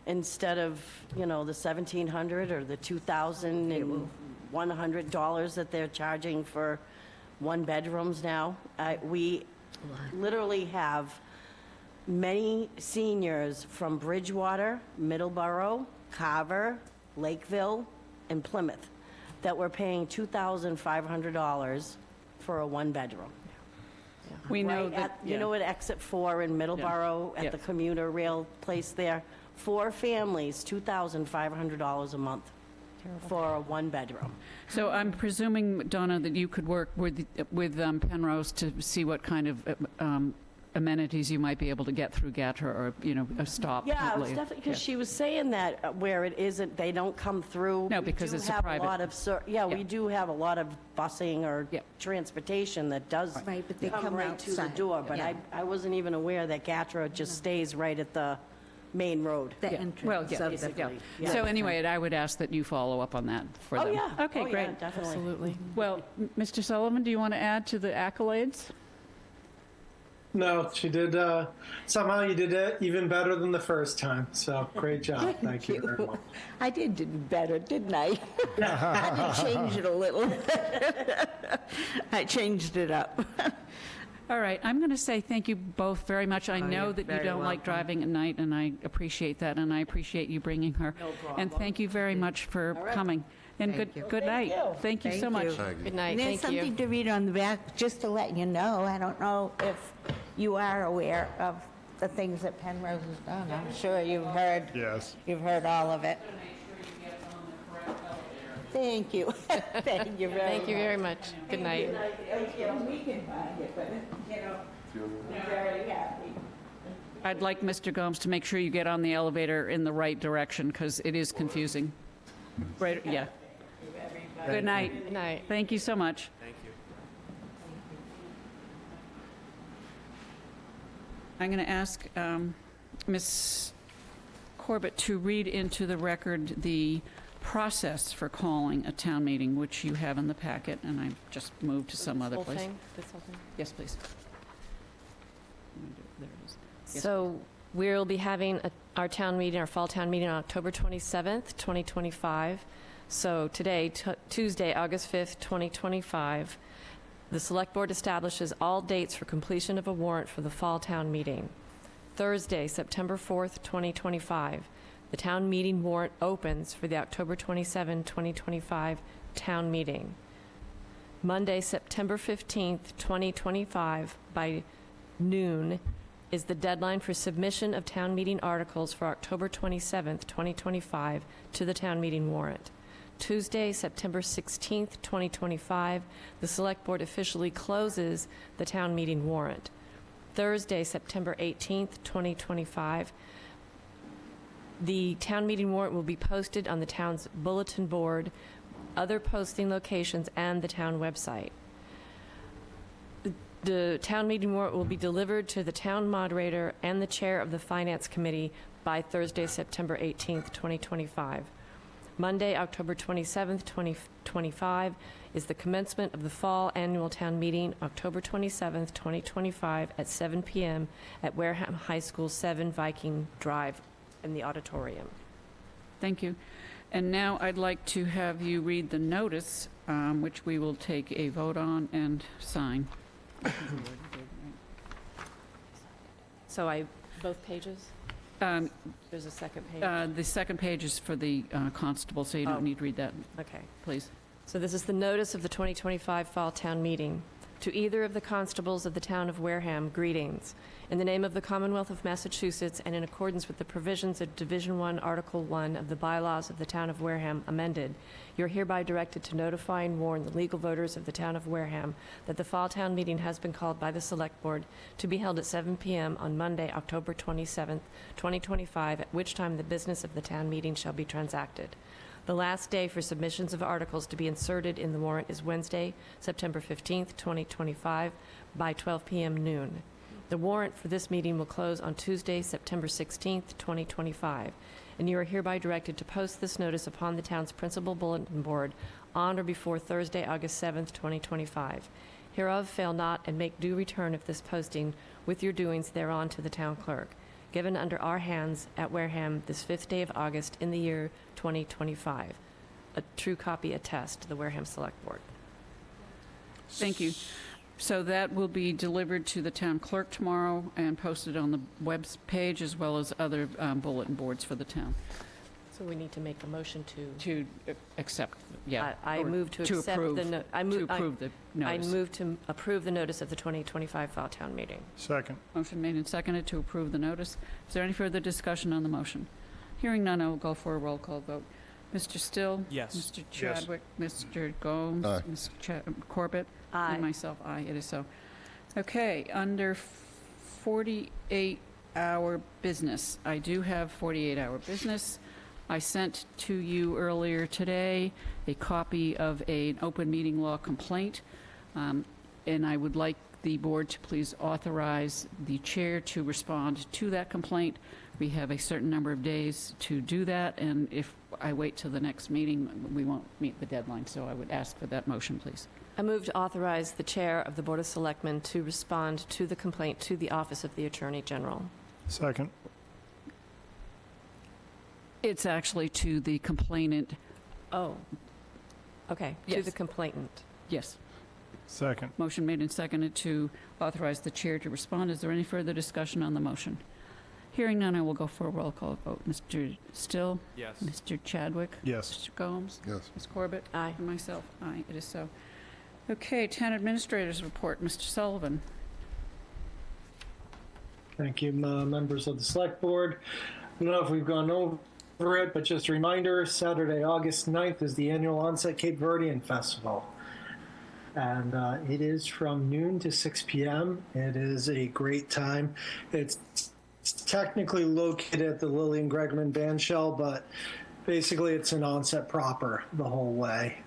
Speaker 5: instead of, the $1,700 or the $2,100 that they're charging for 1 bedrooms now. We literally have many seniors from Bridgewater, Middleborough, Carver, Lakeville, and Plymouth that were paying $2,500 for a one-bedroom.
Speaker 1: We know
Speaker 5: Right
Speaker 1: that,
Speaker 5: at- You know at Exit 4 in Middleborough,
Speaker 1: Yeah.
Speaker 5: at the commuter rail place there? 4 families, $2,500 a month for a one-bedroom.
Speaker 1: So I'm presuming, Donna, that you could work with Penrose to see what kind of amenities you might be able to get through GATRA, or, a stop.
Speaker 5: Yeah, it was
Speaker 1: hopefully.
Speaker 5: definitely, because
Speaker 1: Yeah.
Speaker 5: she was saying that where it isn't, they don't come through.
Speaker 1: No, because it's a
Speaker 5: We
Speaker 1: private-
Speaker 5: do have a lot of,
Speaker 1: Yeah.
Speaker 5: we do have a lot of busing or transportation that does
Speaker 17: Right, but they
Speaker 5: come
Speaker 17: come
Speaker 5: right to the
Speaker 17: outside,
Speaker 5: door. But
Speaker 17: yeah.
Speaker 5: I wasn't even aware that GATRA just stays right at the main road.
Speaker 17: The
Speaker 1: Yeah.
Speaker 17: entrance
Speaker 1: Well,
Speaker 17: of
Speaker 1: yeah,
Speaker 17: the...
Speaker 5: basically. Yeah.
Speaker 1: So anyway, I would ask that you follow up on that for
Speaker 5: Oh,
Speaker 1: them.
Speaker 5: yeah.
Speaker 1: Okay,
Speaker 5: Oh, yeah,
Speaker 1: great.
Speaker 5: definitely.
Speaker 2: Absolutely.
Speaker 1: Well, Mr. Sullivan, do you want to add to the accolades?
Speaker 11: No, she did. Somehow you did it even better than the first time. So great job. Thank you very much.
Speaker 17: I did do better, didn't I? I did change it a little. I changed it up.
Speaker 1: All right, I'm going to say thank you both very much. I know
Speaker 17: you're
Speaker 1: that you
Speaker 17: very
Speaker 1: don't like
Speaker 17: welcome.
Speaker 1: driving at night, and I appreciate that, and I appreciate you bringing her.
Speaker 5: No problem.
Speaker 1: And thank you very much for
Speaker 5: All right.
Speaker 1: coming. And
Speaker 17: Thank you.
Speaker 1: good night. Thank you so
Speaker 17: Thank
Speaker 1: much.
Speaker 17: you.
Speaker 8: Thank you.
Speaker 2: Good night,
Speaker 17: And there's
Speaker 2: thank you.
Speaker 17: something to read on the back, just to let you know. I don't know if you are aware of the things that Penrose has done. I'm sure you've heard.
Speaker 7: Yes.
Speaker 17: You've heard all of it. Thank you. Thank you very much.
Speaker 2: Thank you very much. Good night.
Speaker 17: We can find it, but, I'm very happy.
Speaker 1: I'd like Mr. Gomes to make sure you get on the elevator in the right direction, because it is confusing. Right, yeah. Good night.
Speaker 2: Good night.
Speaker 1: Thank you so much.
Speaker 10: Thank you.
Speaker 1: I'm going to ask Ms. Corbett to read into the record the process for calling a town meeting, which you have in the packet, and I just moved to some other
Speaker 2: Whole
Speaker 1: place.
Speaker 2: thing? This whole thing?
Speaker 1: Yes, please. There it is. Yes,
Speaker 2: So we'll be having our town meeting, our fall town meeting on October 27th, 2025. So today, Tuesday, August 5th, 2025, the Select Board establishes all dates for completion of a warrant for the fall town meeting. Thursday, September 4th, 2025, the town meeting warrant opens for the October 27, 2025 town meeting. Monday, September 15th, 2025, by noon, is the deadline for submission of town meeting articles for October 27th, 2025 to the town meeting warrant. Tuesday, September 16th, 2025, the Select Board officially closes the town meeting warrant. Thursday, September 18th, 2025, the town meeting warrant will be posted on the town's bulletin board, other posting locations, and the town website. The town meeting warrant will be delivered to the town moderator and the chair of the Finance Committee by Thursday, September 18th, 2025. Monday, October 27th, 2025, is the commencement of the fall annual town meeting, October 27th, 2025, at 7 p.m. at Wareham High School, 7 Viking Drive, in the auditorium.
Speaker 1: Thank you. And now I'd like to have you read the notice, which we will take a vote on and sign.
Speaker 2: So both pages?
Speaker 1: Um,
Speaker 2: There's a second page.
Speaker 1: The second page is for the constable, so you don't
Speaker 2: Oh.
Speaker 1: need to read that,
Speaker 2: Okay.
Speaker 1: please.
Speaker 2: So this is the notice of the 2025 Fall Town Meeting. To either of the constables of the town of Wareham, greetings. In the name of the Commonwealth of Massachusetts and in accordance with the provisions of Division 1, Article 1 of the bylaws of the town of Wareham amended, you're hereby directed to notify and warn the legal voters of the town of Wareham that the Fall Town Meeting has been called by the Select Board to be held at 7 p.m. on Monday, October 27th, 2025, at which time the business of the town meeting shall be transacted. The last day for submissions of articles to be inserted in the warrant is Wednesday, September 15th, 2025, by 12 p.m. noon. The warrant for this meeting will close on Tuesday, September 16th, 2025, and you are hereby directed to post this notice upon the town's principal bulletin board on or before Thursday, August 7th, 2025. Hereof fail not and make due return of this posting with your doings thereon to the town clerk, given under our hands at Wareham this 5th day of August in the year 2025. A true copy attest to the Wareham Select Board.
Speaker 1: Thank you. So that will be delivered to the town clerk tomorrow and posted on the web page as well as other bulletin boards for the town.
Speaker 2: So we need to make a motion
Speaker 1: To accept, yeah.
Speaker 2: I
Speaker 1: or
Speaker 2: move to accept
Speaker 1: approve,
Speaker 2: the
Speaker 1: To approve the
Speaker 2: I
Speaker 1: notice.
Speaker 2: move to approve the notice of the 2025 fall town meeting.
Speaker 7: Second.
Speaker 1: Motion made and seconded to approve the notice. Is there any further discussion on the motion? Hearing none, I will go for a roll call vote. Mr. Still?
Speaker 10: Yes.
Speaker 1: Mr. Chadwick? Mr. Gomes?
Speaker 8: Aye.
Speaker 1: Mr. Corbett?
Speaker 2: Aye.
Speaker 1: And myself, aye, it is so. Okay, under 48-hour business, I do have 48-hour business. I sent to you earlier today a copy of an open meeting law complaint, and I would like the board to please authorize the chair to respond to that complaint. We have a certain number of days to do that, and if I wait till the next meeting, we won't meet the deadline, so I would ask for that motion, please.
Speaker 2: I move to authorize the chair of the Board of Selectmen to respond to the complaint to the Office of the Attorney General.
Speaker 7: Second.
Speaker 1: It's actually to the complainant.
Speaker 2: Oh, okay, to
Speaker 1: Yes.
Speaker 2: the complainant.
Speaker 1: Yes.
Speaker 7: Second.
Speaker 1: Motion made and seconded to authorize the chair to respond. Is there any further discussion on the motion? Hearing none, I will go for a roll call vote. Mr. Still?
Speaker 10: Yes.
Speaker 1: Mr. Chadwick?
Speaker 7: Yes.
Speaker 1: Mr. Gomes?
Speaker 8: Yes.
Speaker 1: Ms. Corbett?
Speaker 2: Aye.
Speaker 1: And myself, aye, it is so. Okay, town administrators report. Mr. Sullivan?
Speaker 11: Thank you, members of the select board. I don't know if we've gone over it, but just a reminder, Saturday, August 9th is the annual Onset Cape Verdean Festival. And it is from noon to 6 p.m. It is a great time. It's technically located at the Lillian Gregman Band Shell, but basically it's an Onset proper the whole way.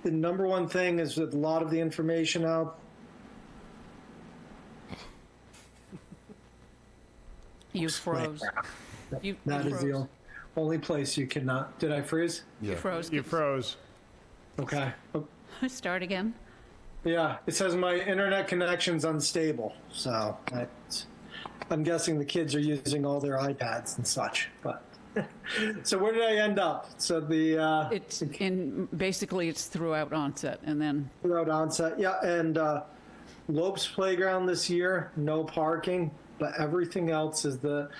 Speaker 11: The number one thing is with a lot of the information out.
Speaker 1: You froze. You
Speaker 11: That is
Speaker 1: froze.
Speaker 11: the only place you cannot. Did I freeze?
Speaker 1: You froze.
Speaker 7: You froze.
Speaker 11: Okay.
Speaker 1: Start again.
Speaker 11: Yeah, it says my internet connection's unstable, so I'm guessing the kids are using all their iPads and such. But so where did I end up? So
Speaker 1: It's basically it's throughout Onset, and then
Speaker 11: throughout Onset, yeah, and Lopes Playground this year, no parking, but everything else is the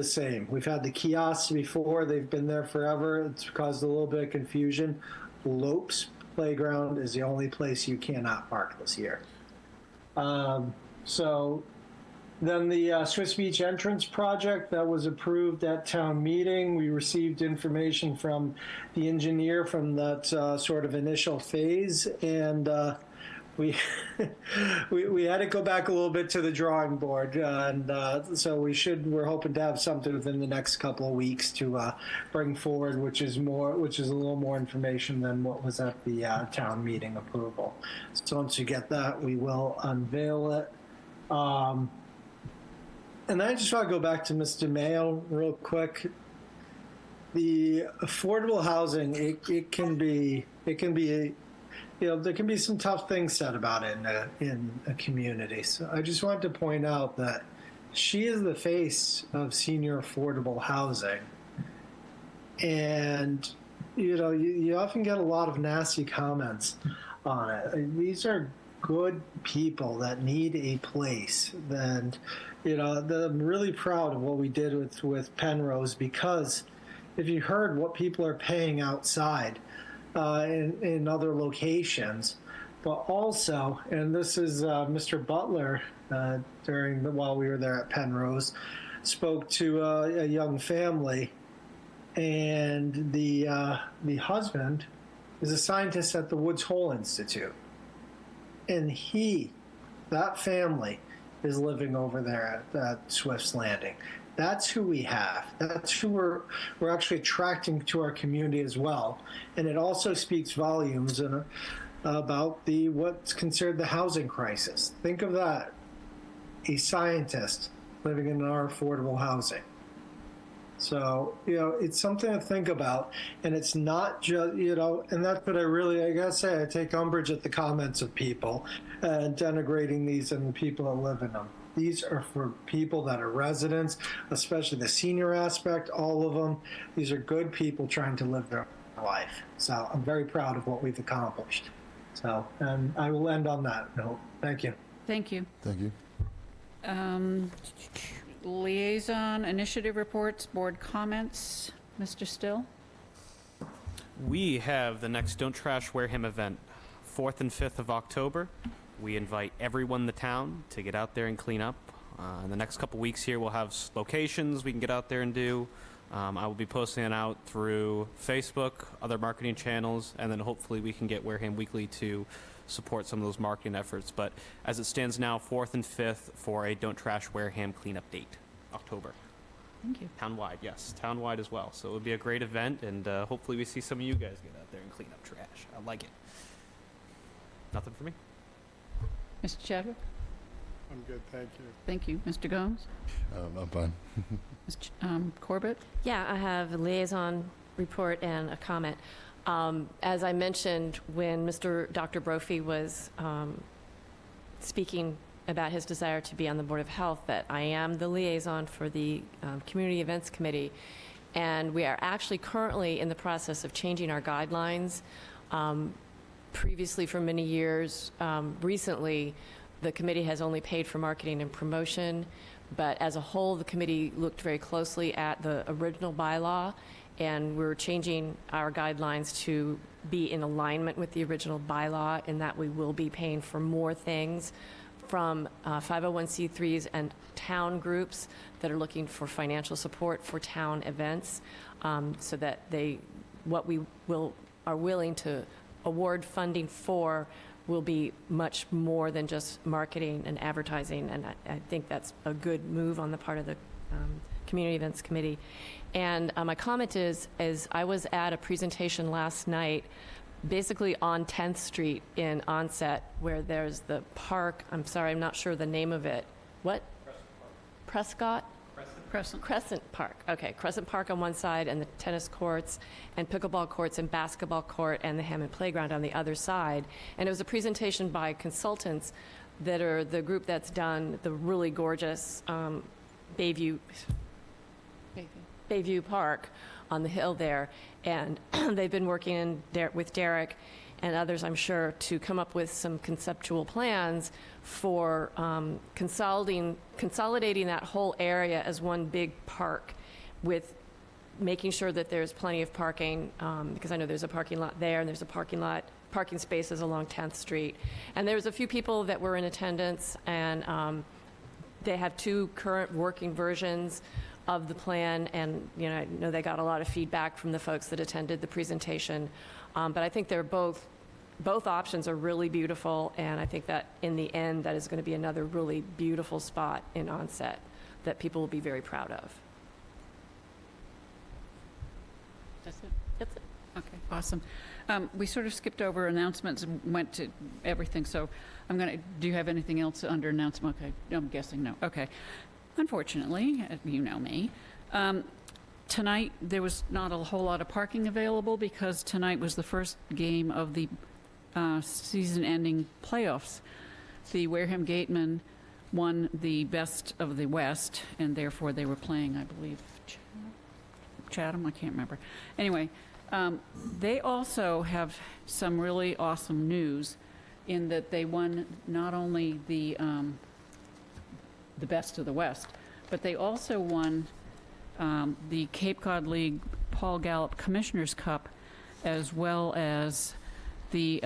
Speaker 11: same. We've had the kiosks before; they've been there forever. It's caused a little bit of confusion. Lopes Playground is the only place you cannot park this year. So then the Swiss Beach entrance project that was approved at town meeting, we received information from the engineer from that sort of initial phase, and we we had to go back a little bit to the drawing board, and so we're hoping to have something within the next couple of weeks to bring forward, which is a little more information than what was at the town meeting approval. So once you get that, we will unveil it. And I just want to go back to Mr. Mayo real quick. The affordable housing, it can be there can be some tough things said about it in a community. So I just wanted to point out that she is the face of senior affordable housing. And, you often get a lot of nasty comments on it. These are good people that need a place. And, I'm really proud of what we did with Penrose, because if you heard what people are paying outside, in other locations, but also, and this is Mr. Butler while we were there at Penrose, spoke to a young family, and the husband is a scientist at the Woods Hole Institute, and that family is living over there at Swift's Landing. That's who we have. That's who we're actually attracting to our community as well. And it also speaks volumes about what's considered the housing crisis. Think of that. A scientist living in our affordable housing. So, it's something to think about. And it's not just, and that's what I gotta say, I take umbrage at the comments of people denigrating these and the people that live in them. These are for people that are residents, especially the senior aspect, all of them. These are good people trying to live their life. So I'm very proud of what we've accomplished. So, and I will end on that note. Thank you.
Speaker 1: Thank you.
Speaker 8: Thank you.
Speaker 1: Liaison initiative reports, board comments. Mr. Still?
Speaker 10: We have the next Don't Trash Wareham event, 4th and 5th of October. We invite everyone in the town to get out there and clean up. In the next couple weeks here, we'll have locations we can get out there and do. I will be posting it out through Facebook, other marketing channels, and then hopefully we can get Wareham Weekly to support some of those marketing efforts. But as it stands now, 4th and 5th for a Don't Trash Wareham cleanup date, October.
Speaker 1: Thank you.
Speaker 10: Townwide, yes, townwide as well. So it would be a great event, and hopefully we see some of you guys get out there and clean up trash. I like it. Nothing for me.
Speaker 1: Mr. Chadwick?
Speaker 7: I'm good, thank you.
Speaker 1: Thank you. Mr. Gomes?
Speaker 8: I'm fine.
Speaker 1: Mr. Corbett?
Speaker 2: Yeah, I have a liaison report and a comment. As I mentioned, when Dr. Brophy was speaking about his desire to be on the Board of Health, that I am the liaison for the Community Events Committee, and we are actually currently in the process of changing our guidelines. Previously, for many years, recently, the committee has only paid for marketing and promotion, but as a whole, the committee looked very closely at the original bylaw, and we're changing our guidelines to be in alignment with the original bylaw, in that we will be paying for more things from 501c3s and town groups that are looking for financial support for town events, so that what we are willing to award funding for will be much more than just marketing and advertising, and I think that's a good move on the part of the Community Events Committee. And my comment is I was at a presentation last night, basically on 10th Street in Onset, where there's the park. I'm sorry, I'm not sure the name of it. What? Prescott? Crescent Park. Okay, Crescent Park on one side, and the tennis courts and pickleball courts and basketball court and the Hammond Playground on the other side. And it was a presentation by consultants that are the group that's done the really gorgeous Bayview Park on the hill there. And they've been working with Derek and others, I'm sure, to come up with some conceptual plans for consolidating that whole area as one big park, with making sure that there's plenty of parking, because I know there's a parking lot there, and there's a parking spaces along 10th Street. And there was a few people that were in attendance, and they have 2 current working versions of the plan, and I know they got a lot of feedback from the folks that attended the presentation. But I think they're both options are really beautiful, and I think that in the end, that is going to be another really beautiful spot in Onset that people will be very proud of.
Speaker 1: That's it? That's it. Okay, awesome. We sort of skipped over announcements and went to everything, so do you have anything else under announcement? Okay, I'm guessing no. Okay. Unfortunately, you know me, tonight there was not a whole lot of parking available, because tonight was the first game of the season-ending playoffs. The Wareham Gatemen won the Best of the West, and therefore they were playing, I believe, Chatham? I can't remember. Anyway, they also have some really awesome news, in that they won not only the Best of the West, but they also won the Cape Cod League Paul Gallup Commissioner's Cup, as well as the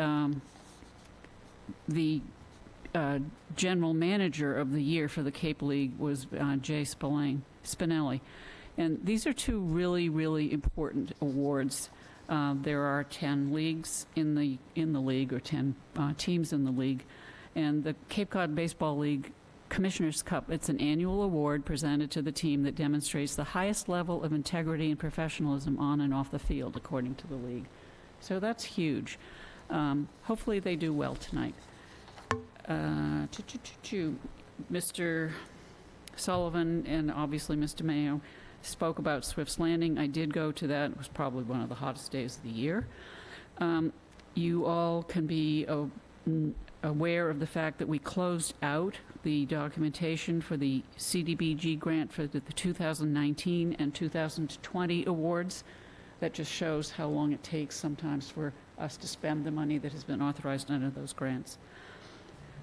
Speaker 1: general manager of the year for the Cape League was Jay Spinelli. And these are 2 really, really important awards. There are 10 leagues in the league, or 10 teams in the league, and the Cape Cod Baseball League Commissioner's Cup, it's an annual award presented to the team that demonstrates the highest level of integrity and professionalism on and off the field, according to the league. So that's huge. Hopefully they do well tonight. Mr. Sullivan and obviously Mr. Mayo spoke about Swift's Landing. I did go to that. It was probably one of the hottest days of the year. You all can be aware of the fact that we closed out the documentation for the CDBG grant for the 2019 and 2020 awards. that just shows how long it takes sometimes for us to spend the money that has been authorized under those grants.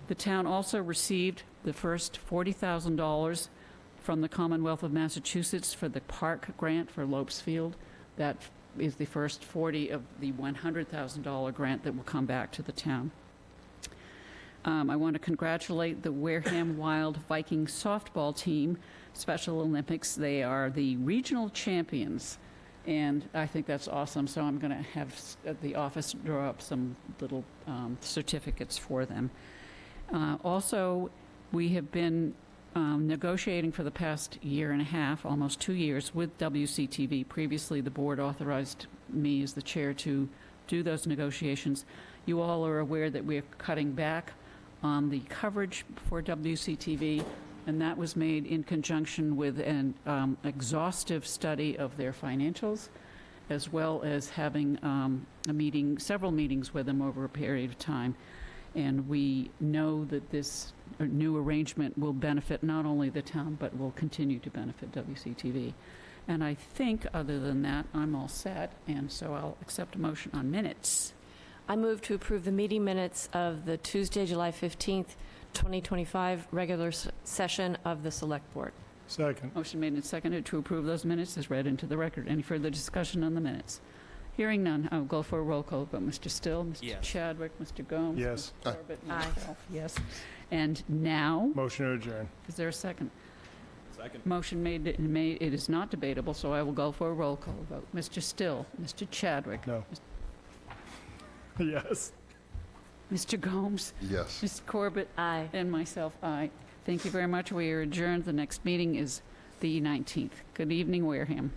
Speaker 1: The town also received the first $40,000 from the Commonwealth of Massachusetts for the park grant for Lopes Field. That is the first 40 of the $100,000 grant that will come back to the town. I want to congratulate the Wareham Wild Viking softball team, Special Olympics. They are the regional champions, and I think that's awesome. So I'm going to have the office draw up some little certificates for them. Also, we have been negotiating for the past year and a half, almost 2 years, with WCTV. Previously, the board authorized me as the chair to do those negotiations. You all are aware that we're cutting back on the coverage for WCTV, and that was made in conjunction with an exhaustive study of their financials, as well as having several meetings with them over a period of time. And we know that this new arrangement will benefit not only the town, but will continue to benefit WCTV. And I think, other than that, I'm all set, and so I'll accept a motion on minutes.
Speaker 2: I move to approve the meeting minutes of the Tuesday, July 15th, 2025 regular session of the Select Board.
Speaker 7: Second.
Speaker 1: Motion made and seconded to approve those minutes is read into the record. Any further discussion on the minutes? Hearing none, I'll go for a roll call vote. Mr. Still, Mr.
Speaker 10: Yes.
Speaker 1: Chadwick, Mr. Gomes?
Speaker 7: Yes.
Speaker 1: Mr. Corbett, and
Speaker 2: Aye.
Speaker 1: myself, yes. And now,
Speaker 7: Motion to adjourn.
Speaker 1: is there a second?
Speaker 6: Second.
Speaker 1: Motion made, it is not debatable, so I will go for a roll call vote. Mr. Still, Mr. Chadwick?
Speaker 7: No. Yes.
Speaker 1: Mr. Gomes?
Speaker 8: Yes.
Speaker 1: Mr. Corbett?
Speaker 2: Aye.
Speaker 1: And myself, aye. Thank you very much. We are adjourned. The next meeting is the 19th. Good evening, Wareham.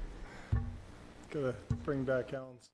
Speaker 7: Gotta bring back Alan's.